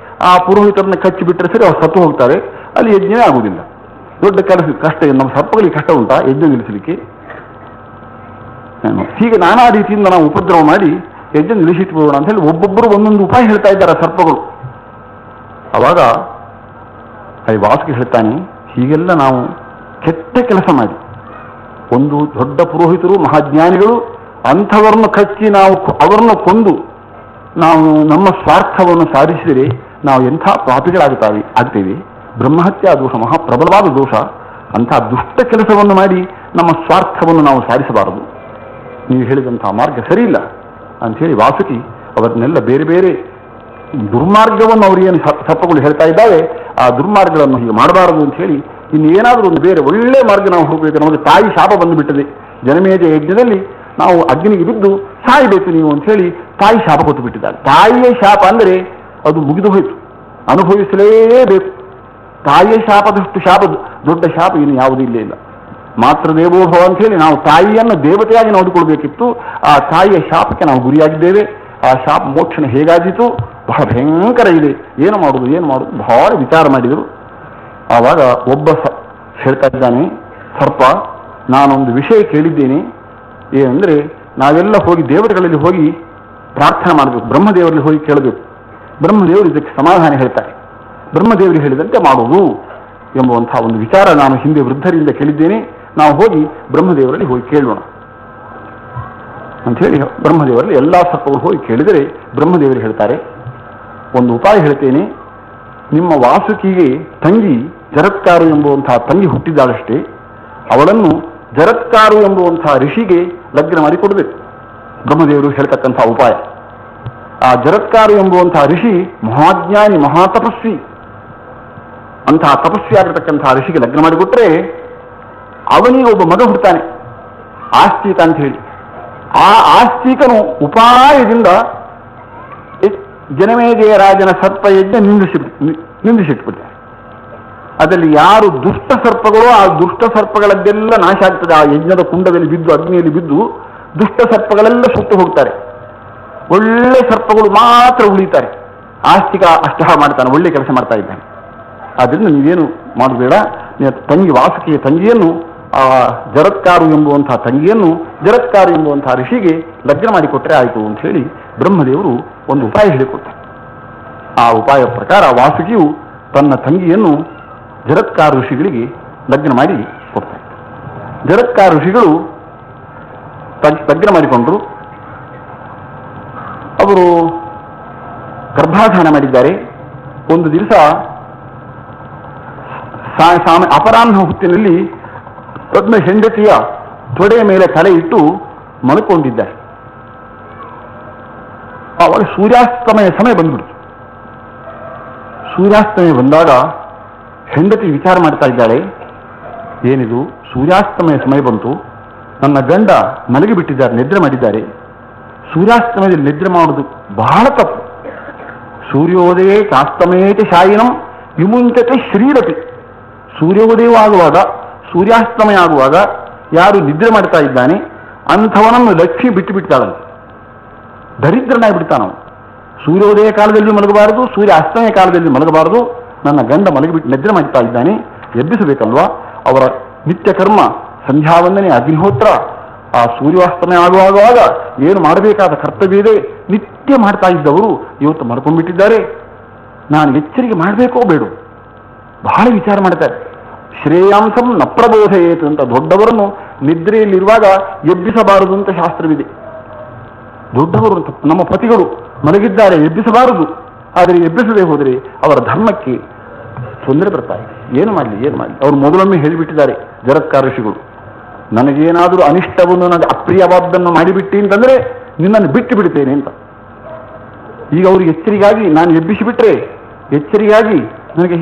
ಆ ಪುರೋಹಿತರನ್ನ ಕಚ್ಚಿಬಿಟ್ಟರೆ ಸರಿ ಅವ್ರು ಸತ್ತು ಹೋಗ್ತಾರೆ, ಅಲ್ಲಿ ಯಜ್ಞವೇ ಆಗುವುದಿಲ್ಲ. ದೊಡ್ಡ ಕೆಲಸ ಕಷ್ಟ, ನಮ್ಮ ಸರ್ಪಗಳಿಗೆ ಕಷ್ಟ ಉಂಟಾ ಯಜ್ಞ ನಿಲ್ಲಿಸಲಿಕ್ಕೆ? ಹೀಗೆ ನಾನಾ ರೀತಿಯಿಂದ ನಾವು ಉಪದ್ರವ ಮಾಡಿ ಯಜ್ಞ ನಿಲ್ಲಿಸಿಟ್ಬೋಣ ಅಂತ ಹೇಳಿ ಒಬ್ಬೊಬ್ಬರು ಒಂದೊಂದು ಉಪಾಯ ಹೇಳ್ತಾ ಇದ್ದಾರೆ ಸರ್ಪಗಳು. ಅವಾಗ ಅಲ್ಲಿ ವಾಸುಕಿ ಹೇಳ್ತಾನೆ, ಹೀಗೆಲ್ಲ ನಾವು ಕೆಟ್ಟ ಕೆಲಸ ಮಾಡಿ ಒಂದು ದೊಡ್ಡ ಪುರೋಹಿತರು ಮಹಾಜ್ಞಾನಿಗಳು ಅಂಥವರನ್ನು ಕಚ್ಚಿ ನಾವು ಅವರನ್ನು ಕೊಂದು ನಾವು ನಮ್ಮ ಸ್ವಾರ್ಥವನ್ನು ಸಾಧಿಸಿದರೆ ನಾವು ಎಂಥ ಆಗ್ತೇವೆ. ಬ್ರಹ್ಮಹತ್ಯಾ ದೋಷ ಮಹಾಪ್ರಬಲವಾದ ದೋಷ. ಅಂಥ ದುಷ್ಟ ಕೆಲಸವನ್ನು ಮಾಡಿ ನಮ್ಮ ಸ್ವಾರ್ಥವನ್ನು ನಾವು ಸಾಧಿಸಬಾರದು, ನೀವು ಹೇಳಿದಂತಹ ಮಾರ್ಗ ಸರಿಯಿಲ್ಲ ಅಂಥೇಳಿ ವಾಸುಕಿ ಅವರನ್ನೆಲ್ಲ ಬೇರೆ ಬೇರೆ ದುರ್ಮಾರ್ಗವನ್ನು ಅವರೇನು ಸರ್ಪಗಳು ಹೇಳ್ತಾ ಇದ್ದಾವೆ ಆ ದುರ್ಮಾರ್ಗಗಳನ್ನು ಹೀಗೆ ಮಾಡಬಾರದು ಅಂತ ಹೇಳಿ ಇನ್ನೇನಾದರೂ ಒಂದು ಬೇರೆ ಒಳ್ಳೆ ಮಾರ್ಗ ನಾವು ಹೋಗಬೇಕು. ನಮಗೆ ತಾಯಿ ಶಾಪ ಬಂದುಬಿಟ್ಟದೆ, ಜನಮೇಜ ಯಜ್ಞದಲ್ಲಿ ನಾವು ಅಗ್ನಿಗೆ ಬಿದ್ದು ಸಾಯಬೇಕು ನೀವು ಅಂತ ಹೇಳಿ ತಾಯಿ ಶಾಪ ಕೊಟ್ಟು ಬಿಟ್ಟಿದ್ದಾರೆ. ತಾಯಿಯ ಶಾಪ ಅಂದರೆ ಅದು ಮುಗಿದು ಹೋಯಿತು, ಅನುಭವಿಸಲೇಬೇಕು. ತಾಯಿಯ ಶಾಪದಷ್ಟು ಶಾಪ ದೊಡ್ಡ ಶಾಪ ಇನ್ನು ಯಾವುದೂ ಇಲ್ಲೇ ಇಲ್ಲ. ಮಾತೃದೇವೋಭವ ಅಂತ ಹೇಳಿ ನಾವು ತಾಯಿಯನ್ನು ದೇವತೆಯಾಗಿ ನೋಡಿಕೊಳ್ಬೇಕಿತ್ತು. ಆ ತಾಯಿಯ ಶಾಪಕ್ಕೆ ನಾವು ಗುರಿಯಾಗಿದ್ದೇವೆ. ಆ ಶಾಪ ಮೋಕ್ಷಣ ಹೇಗಾದೀತು? ಬಹಳ ಭಯಂಕರ ಇದೆ. ಏನು ಮಾಡುವುದು ಬಹಳ ವಿಚಾರ ಮಾಡಿದರು. ಆವಾಗ ಒಬ್ಬ ಹೇಳ್ತಾ ಇದ್ದಾನೆ, ಸರ್ಪ, ನಾನೊಂದು ವಿಷಯ ಕೇಳಿದ್ದೇನೆ. ಏನಂದ್ರೆ, ನಾವೆಲ್ಲ ಹೋಗಿ ದೇವತೆಗಳಲ್ಲಿ ಹೋಗಿ ಪ್ರಾರ್ಥನೆ ಮಾಡಬೇಕು, ಬ್ರಹ್ಮದೇವರಲ್ಲಿ ಹೋಗಿ ಕೇಳಬೇಕು. ಬ್ರಹ್ಮದೇವರು ಇದಕ್ಕೆ ಸಮಾಧಾನ ಹೇಳ್ತಾರೆ. ಬ್ರಹ್ಮದೇವರು ಹೇಳಿದಂತೆ ಮಾಡುವುದು ಎಂಬುವಂತಹ ಒಂದು ವಿಚಾರ ನಾನು ಹಿಂದೆ ವೃದ್ಧರಿಂದ ಕೇಳಿದ್ದೇನೆ. ನಾವು ಹೋಗಿ ಬ್ರಹ್ಮದೇವರಲ್ಲಿ ಹೋಗಿ ಕೇಳೋಣ ಅಂಥೇಳಿ ಬ್ರಹ್ಮದೇವರಲ್ಲಿ ಎಲ್ಲ ಸರ್ಪಗಳು ಹೋಗಿ ಕೇಳಿದರೆ ಬ್ರಹ್ಮದೇವರು ಹೇಳ್ತಾರೆ, ಒಂದು ಉಪಾಯ ಹೇಳ್ತೇನೆ. ನಿಮ್ಮ ವಾಸುಕಿಗೆ ತಂಗಿ ಜರತ್ಕಾರು ಎಂಬುವಂತಹ ತಂಗಿ ಹುಟ್ಟಿದ್ದಾಳಷ್ಟೇ. ಅವಳನ್ನು ಜರತ್ಕಾರು ಎಂಬುವಂತಹ ಋಷಿಗೆ ಲಗ್ನ ಮಾಡಿ ಕೊಡಬೇಕು. ಬ್ರಹ್ಮದೇವರು ಹೇಳ್ತಕ್ಕಂತಹ ಉಪಾಯ. ಆ ಜರತ್ಕಾರು ಎಂಬುವಂತಹ ಋಷಿ ಮಹಾಜ್ಞಾನಿ, ಮಹಾತಪಸ್ವಿ. ಅಂತಹ ತಪಸ್ವಿ ಆಗಿರತಕ್ಕಂತಹ ಋಷಿಗೆ ಲಗ್ನ ಮಾಡಿಕೊಟ್ರೆ ಅವನಿಗೆ ಒಬ್ಬ ಮಗ ಹುಡ್ತಾನೆ, ಆಸ್ತಿಕ ಅಂತ ಹೇಳಿ. ಆ ಆಸ್ತಿಕನು ಉಪಾಯದಿಂದ ಜನಮೇಜಯ ರಾಜನ ಸರ್ಪ ಯಜ್ಞ ನಿಂದಿಸಿಟ್ಬಿಡ್ತಾನೆ. ಅದರಲ್ಲಿ ಯಾರು ದುಷ್ಟ ಸರ್ಪಗಳು, ಆ ದುಷ್ಟ ಸರ್ಪಗಳದ್ದೆಲ್ಲ ನಾಶ ಆಗ್ತದೆ. ಆ ಯಜ್ಞದ ಕುಂಡದಲ್ಲಿ ಬಿದ್ದು, ಅಗ್ನಿಯಲ್ಲಿ ಬಿದ್ದು ದುಷ್ಟ ಸರ್ಪಗಳೆಲ್ಲ ಸುಟ್ಟು ಹೋಗ್ತಾರೆ. ಒಳ್ಳೆ ಸರ್ಪಗಳು ಮಾತ್ರ ಉಳಿತಾರೆ. ಆಸ್ತಿಕ ಅಷ್ಟಹ ಮಾಡ್ತಾನೆ, ಒಳ್ಳೆ ಕೆಲಸ ಮಾಡ್ತಾ ಇದ್ದಾನೆ. ಆದ್ದರಿಂದ ನೀವೇನು ಮಾಡಬೇಡ, ತಂಗಿ ವಾಸುಕಿಯ ತಂಗಿಯನ್ನು, ಆ ಜರತ್ಕಾರು ಎಂಬುವಂತಹ ತಂಗಿಯನ್ನು ಜರತ್ಕಾರು ಎಂಬುವಂತಹ ಋಷಿಗೆ ಲಗ್ನ ಮಾಡಿಕೊಟ್ರೆ ಆಯಿತು ಅಂತ ಹೇಳಿ ಬ್ರಹ್ಮದೇವರು ಒಂದು ಉಪಾಯ ಹೇಳಿಕೊಡ್ತಾರೆ. ಆ ಉಪಾಯ ಪ್ರಕಾರ ವಾಸುಕಿಯು ತನ್ನ ತಂಗಿಯನ್ನು ಜರತ್ಕಾರ ಋಷಿಗಳಿಗೆ ಲಗ್ನ ಮಾಡಿ ಕೊಡ್ತಾರೆ. ಜರತ್ಕಾರ ಋಷಿಗಳು ಲಗ್ನ ಮಾಡಿಕೊಂಡ್ರು. ಅವರು ಗರ್ಭಾಧಾನ ಮಾಡಿದ್ದಾರೆ. ಒಂದು ದಿವಸ ಅಪರಾಹ್ನ ಹೊತ್ತಿನಲ್ಲಿ ತನ್ನ ಹೆಂಡತಿಯ ತೊಡೆಯ ಮೇಲೆ ತಲೆ ಇಟ್ಟು ಮಲ್ಕೊಂಡಿದ್ದಾರೆ. ಅವಾಗ ಸೂರ್ಯಾಸ್ತಮಯ ಸಮಯ ಬಂದ್ಬಿಡ್ತು. ಸೂರ್ಯಾಸ್ತಮಯ ಬಂದಾಗ ಹೆಂಡತಿ ವಿಚಾರ ಮಾಡ್ತಾ ಇದ್ದಾಳೆ, ಏನಿದು ಸೂರ್ಯಾಸ್ತಮಯ ಸಮಯ ಬಂತು, ನನ್ನ ಗಂಡ ಮಲಗಿಬಿಟ್ಟಿದ್ದಾರೆ, ನಿದ್ರೆ ಮಾಡಿದ್ದಾರೆ. ಸೂರ್ಯಾಸ್ತಮಯದಲ್ಲಿ ನಿದ್ರೆ ಮಾಡುವುದು ಬಹಳ ತಪ್ಪು. ಸೂರ್ಯೋದಯೇ ಚಾಸ್ತಮಯೇತಿ ಶಾಯಿನಂ ವಿಮುಂಚತೆ ಶ್ರೀರಪಿ. ಸೂರ್ಯೋದಯವಾಗುವಾಗ, ಸೂರ್ಯಾಸ್ತಮಯ ಆಗುವಾಗ ಯಾರು ನಿದ್ರೆ ಮಾಡ್ತಾ ಇದ್ದಾನೆ ಅಂಥವನನ್ನು ಲಕ್ಷ್ಮಿ ಬಿಟ್ಟು ಬಿಡ್ತಾಳಂತೆ, ದರಿದ್ರನಾಗಿ ಬಿಡ್ತಾನವನು. ಸೂರ್ಯೋದಯ ಕಾಲದಲ್ಲಿ ಮಲಗಬಾರದು, ಸೂರ್ಯ ಅಸ್ತಮಯ ಕಾಲದಲ್ಲಿ ಮಲಗಬಾರದು. ನನ್ನ ಗಂಡ ಮಲಗಿಬಿಟ್ಟು ನಿದ್ರೆ ಮಾಡ್ತಾ ಇದ್ದಾನೆ, ಎಬ್ಬಿಸಬೇಕಲ್ವಾ? ಅವರ ನಿತ್ಯ ಕರ್ಮ ಸಂಧ್ಯಾವಂದನೆ, ಅಗ್ನಿಹೋತ್ರ, ಆ ಸೂರ್ಯಾಸ್ತಮಯ ಆಗುವಾಗ ಏನು ಮಾಡಬೇಕಾದ ಕರ್ತವ್ಯ ಇದೆ ನಿತ್ಯ ಮಾಡ್ತಾ ಇದ್ದವರು ಇವತ್ತು ಮಲ್ಕೊಂಡ್ಬಿಟ್ಟಿದ್ದಾರೆ. ನಾನು ಎಚ್ಚರಿಕೆ ಮಾಡಬೇಕೋ ಬೇಡ ಬಹಳ ವಿಚಾರ ಮಾಡ್ತಾರೆ. ಶ್ರೇಯಾಂಸಂ ನ ಪ್ರಬೋಧಯೇತು ಅಂತ ದೊಡ್ಡವರನ್ನು ನಿದ್ರೆಯಲ್ಲಿರುವಾಗ ಎಬ್ಬಿಸಬಾರದು ಅಂತ ಶಾಸ್ತ್ರವಿದೆ. ದೊಡ್ಡವರು ನಮ್ಮ ಪತಿಗಳು ಮಲಗಿದ್ದಾರೆ, ಎಬ್ಬಿಸಬಾರದು. ಆದರೆ ಎಬ್ಬಿಸದೆ ಹೋದರೆ ಅವರ ಧರ್ಮಕ್ಕೆ ತೊಂದರೆ ಬರ್ತಾ ಇದೆ. ಏನು ಮಾಡಲಿ? ಅವರು ಮೊದಲೊಮ್ಮೆ ಹೇಳಿಬಿಟ್ಟಿದ್ದಾರೆ ಜರತ್ಕಾರ ಋಷಿಗಳು, ನನಗೇನಾದರೂ ಅನಿಷ್ಟವನ್ನು, ನನಗೆ ಅಪ್ರಿಯವಾದ್ದನ್ನು ಮಾಡಿಬಿಟ್ಟಿ ಅಂತಂದ್ರೆ ನಿನ್ನನ್ನು ಬಿಟ್ಟು ಬಿಡ್ತೇನೆ ಅಂತ. ಈಗ ಅವರು ಎಚ್ಚರಿಗಾಗಿ ನಾನು ಎಬ್ಬಿಸಿಬಿಟ್ರೆ, ಎಚ್ಚರಿಗಾಗಿ ನನಗೆ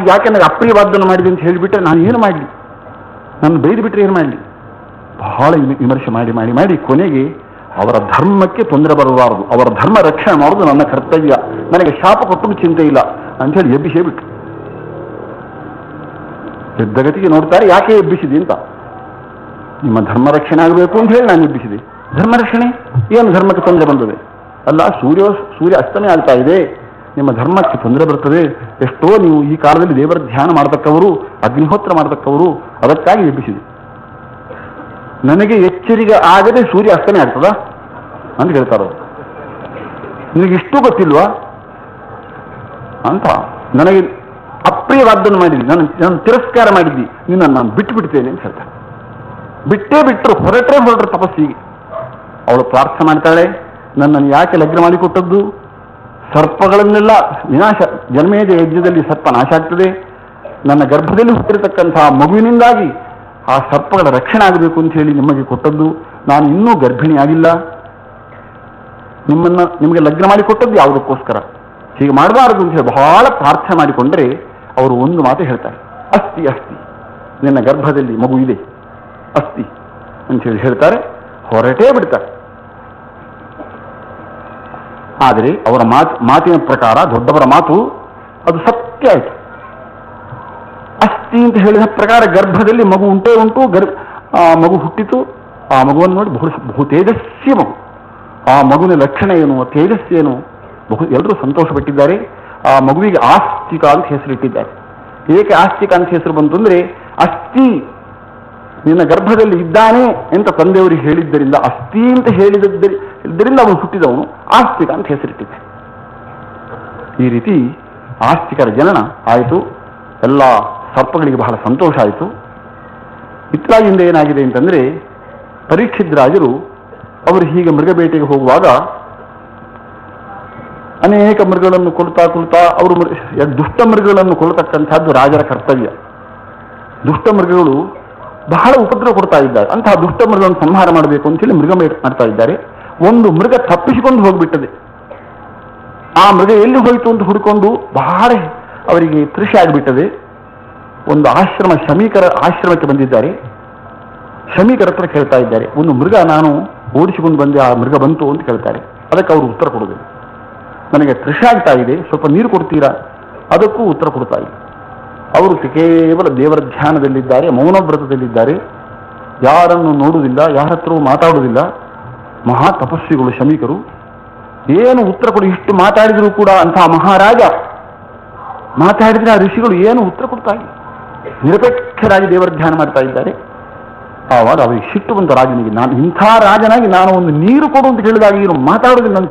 ಯಾಕೆ ನನಗೆ ಅಪ್ರಿಯವಾದ್ದನ್ನು ಮಾಡಿದೆ ಅಂತ ಹೇಳಿಬಿಟ್ರೆ ನಾನು ಏನು ಮಾಡಲಿ? ನಾನು ಬೈದು ಬಿಟ್ಟರೆ ಏನು ಮಾಡಲಿ? ಬಹಳ ವಿಮರ್ಶೆ ಮಾಡಿ ಕೊನೆಗೆ ಅವರ ಧರ್ಮಕ್ಕೆ ತೊಂದರೆ ಬರಬಾರದು, ಅವರ ಧರ್ಮ ರಕ್ಷಣೆ ಮಾಡೋದು ನನ್ನ ಕರ್ತವ್ಯ, ನನಗೆ ಶಾಪ ಕೊಟ್ಟರು ಚಿಂತೆ ಇಲ್ಲ ಅಂಥೇಳಿ ಎಬ್ಬಿಸೇಬಿಟ್ಟು ಎದ್ದಗತಿಗೆ ನೋಡ್ತಾರೆ, ಯಾಕೆ ಎಬ್ಬಿಸಿದೆ ಅಂತ. ನಿಮ್ಮ ಧರ್ಮ ರಕ್ಷಣೆ ಆಗಬೇಕು ಅಂತ ಹೇಳಿ ನಾನು ಎಬ್ಬಿಸಿದೆ. ಧರ್ಮ ರಕ್ಷಣೆ ಏನು? ಧರ್ಮಕ್ಕೆ ತೊಂದರೆ ಬಂದದೆ ಅಲ್ಲ, ಸೂರ್ಯ ಅಸ್ತಮಯ ಆಗ್ತಾ ಇದೆ, ನಿಮ್ಮ ಧರ್ಮಕ್ಕೆ ತೊಂದರೆ ಬರ್ತದೆ. ಎಷ್ಟೋ ನೀವು ಈ ಕಾಲದಲ್ಲಿ ದೇವರ ಧ್ಯಾನ ಮಾಡತಕ್ಕವರು, ಅಗ್ನಿಹೋತ್ರ ಮಾಡತಕ್ಕವರು, ಅದಕ್ಕಾಗಿ ಎಬ್ಬಿಸಿದೆ. ನನಗೆ ಎಚ್ಚರಿಕೆ ಆಗದೆ ಸೂರ್ಯ ಅಸ್ತಮಯ ಆಗ್ತದ ಅಂತ ಹೇಳ್ತಾರ. ನಿನಗೆ ಇಷ್ಟು ಗೊತ್ತಿಲ್ವಾ ಅಂತ. ನನಗೆ ಅಪ್ರಿಯವಾದ್ದನ್ನು ಮಾಡಿದ್ದಿ, ನಾನು ತಿರಸ್ಕಾರ ಮಾಡಿದ್ದಿ, ನಿನ್ನನ್ನು ನಾನು ಬಿಟ್ಟು ಬಿಡ್ತೇನೆ ಅಂತ ಹೇಳ್ತಾರೆ. ಬಿಟ್ಟರು, ಹೊರಟ್ರೆ ತಪಸ್ಸಿಗೆ. ಅವಳು ಪ್ರಾರ್ಥನೆ ಮಾಡ್ತಾಳೆ, ನನ್ನನ್ನು ಯಾಕೆ ಲಗ್ನ ಮಾಡಿಕೊಟ್ಟದ್ದು? ಸರ್ಪಗಳನ್ನೆಲ್ಲ ವಿನಾಶ, ಜನ್ಮೇಜ ಯಜ್ಞದಲ್ಲಿ ಸರ್ಪ ನಾಶ ಆಗ್ತದೆ. ನನ್ನ ಗರ್ಭದಲ್ಲಿ ಹುಟ್ಟಿರತಕ್ಕಂತಹ ಮಗುವಿನಿಂದಾಗಿ ಆ ಸರ್ಪಗಳ ರಕ್ಷಣೆ ಆಗಬೇಕು ಅಂತ ಹೇಳಿ ನಿಮಗೆ ಕೊಟ್ಟದ್ದು. ನಾನು ಇನ್ನೂ ಗರ್ಭಿಣಿಯಾಗಿಲ್ಲ, ನಿಮಗೆ ಲಗ್ನ ಮಾಡಿಕೊಟ್ಟದ್ದು ಯಾವುದಕ್ಕೋಸ್ಕರ? ಹೀಗೆ ಮಾಡಬಾರದು ಅಂತ ಹೇಳಿ ಬಹಳ ಪ್ರಾರ್ಥನೆ ಮಾಡಿಕೊಂಡ್ರೆ ಅವರು ಒಂದು ಮಾತು ಹೇಳ್ತಾರೆ, ಅಸ್ತಿ ನಿನ್ನ ಗರ್ಭದಲ್ಲಿ ಮಗು ಇದೆ, ಅಸ್ತಿ ಅಂತೇಳಿ ಹೇಳ್ತಾರೆ. ಹೊರಟೇ ಬಿಡ್ತಾರೆ. ಆದರೆ ಅವರ ಮಾತಿನ ಪ್ರಕಾರ, ದೊಡ್ಡವರ ಮಾತು ಅದು ಸತ್ಯ ಆಯಿತು. ಅಸ್ಥಿ ಅಂತ ಹೇಳಿದ ಪ್ರಕಾರ ಗರ್ಭದಲ್ಲಿ ಮಗು ಉಂಟೇ ಉಂಟು, ಮಗು ಹುಟ್ಟಿತು. ಆ ಮಗುವನ್ನು ನೋಡಿ ಬಹು ತೇಜಸ್ವಿ ಮಗು. ಆ ಮಗುವಿನ ಲಕ್ಷಣ ಏನು, ತೇಜಸ್ವಿ ಏನು, ಎಲ್ಲರೂ ಸಂತೋಷಪಟ್ಟಿದ್ದಾರೆ. ಆ ಮಗುವಿಗೆ ಆಸ್ತಿಕ ಅಂತ ಹೆಸರಿಟ್ಟಿದ್ದಾರೆ. ಏಕೆ ಆಸ್ತಿಕ ಅಂತ ಹೆಸರು ಬಂತು ಅಂದ್ರೆ, ಅಸ್ಥಿ ನಿನ್ನ ಗರ್ಭದಲ್ಲಿ ಇದ್ದಾನೆ ಅಂತ ತಂದೆಯವರಿಗೆ ಹೇಳಿದ್ದರಿಂದ, ಅಸ್ಥಿ ಅಂತ ಹೇಳಿದ್ದರಿಂದ ಅವನು ಹುಟ್ಟಿದವನು ಆಸ್ತಿಕ ಅಂತ ಹೆಸರಿಟ್ಟಿದ್ದಾರೆ. ಈ ರೀತಿ ಆಸ್ತಿಕರ ಜನನ ಆಯಿತು. ಎಲ್ಲ ಸರ್ಪಗಳಿಗೆ ಬಹಳ ಸಂತೋಷ ಆಯಿತು. ಇತ್ಲಾಗಿಂದ ಏನಾಗಿದೆ ಅಂತಂದ್ರೆ, ಪರೀಕ್ಷಿತ್ ರಾಜರು ಅವರು ಹೀಗೆ ಮೃಗಬೇಟೆಗೆ ಹೋಗುವಾಗ ಅನೇಕ ಮೃಗಗಳನ್ನು ಕೊಲ್ತಾ ಅವರು ದುಷ್ಟ ಮೃಗಗಳನ್ನು ಕೊಲ್ಲತಕ್ಕಂಥದ್ದು ರಾಜರ ಕರ್ತವ್ಯ. ದುಷ್ಟ ಮೃಗಗಳು ಬಹಳ ಉಪದ್ರವ ಕೊಡ್ತಾ ಇದ್ದಾರೆ. ಅಂತಹ ದುಷ್ಟ ಮೃಗಗಳನ್ನು ಸಂಹಾರ ಮಾಡಬೇಕು ಅಂತೇಳಿ ಮೃಗಬೇಟೆ ಮಾಡ್ತಾ ಇದ್ದಾರೆ. ಒಂದು ಮೃಗ ತಪ್ಪಿಸಿಕೊಂಡು ಹೋಗ್ಬಿಟ್ಟದೆ. ಆ ಮೃಗ ಎಲ್ಲಿ ಹೋಯಿತು ಅಂತ ಹುಡುಕೊಂಡು ಬಹಳ ಅವರಿಗೆ ತೃಷೆ ಆಗಿಬಿಟ್ಟದೆ. ಒಂದು ಶಮೀಕರ ಆಶ್ರಮಕ್ಕೆ ಬಂದಿದ್ದಾರೆ. ಶಮೀಕರ ಹತ್ರ ಕೇಳ್ತಾ ಇದ್ದಾರೆ, ಒಂದು ಮೃಗ ನಾನು ಓಡಿಸಿಕೊಂಡು ಬಂದೆ, ಆ ಮೃಗ ಬಂತು ಅಂತ ಕೇಳ್ತಾರೆ. ಅದಕ್ಕೆ ಅವರು ಉತ್ತರ ಕೊಡೋದಿಲ್ಲ. ನನಗೆ ತೃಷೆ ಆಗ್ತಾ ಇದೆ, ಸ್ವಲ್ಪ ನೀರು ಕೊಡ್ತೀರಾ? ಅದಕ್ಕೂ ಉತ್ತರ ಕೊಡ್ತಾ ಇಲ್ಲ. ಅವರು ಕೇವಲ ದೇವರ ಧ್ಯಾನದಲ್ಲಿದ್ದಾರೆ, ಮೌನವ್ರತದಲ್ಲಿದ್ದಾರೆ, ಯಾರನ್ನು ನೋಡುವುದಿಲ್ಲ, ಯಾರ ಹತ್ರವೂ ಮಾತಾಡುವುದಿಲ್ಲ. ಮಹಾ ತಪಸ್ವಿಗಳು ಶಮೀಕರು. ಏನು ಉತ್ತರ ಕೊಡಿ, ಇಷ್ಟು ಮಾತಾಡಿದರೂ ಕೂಡ ಅಂತಹ ಮಹಾರಾಜ ಮಾತಾಡಿದ್ರೆ ಆ ಋಷಿಗಳು ಏನು ಉತ್ತರ ಕೊಡ್ತಾ ಇಲ್ಲ, ನಿರಪೇಕ್ಷರಾಗಿ ದೇವರ ಧ್ಯಾನ ಮಾಡ್ತಾ ಇದ್ದಾರೆ. ಆವಾಗ ಅವರಿಗೆ ಸಿಟ್ಟು ಬಂತ ರಾಜನಿಗೆ. ನಾನು ಇಂಥ ರಾಜನಾಗಿ ನಾನು ಒಂದು ನೀರು ಕೊಡು ಅಂತ ಹೇಳಿದಾಗ ಏನು ಮಾತಾಡೋದಿಲ್ಲ, ನಾನು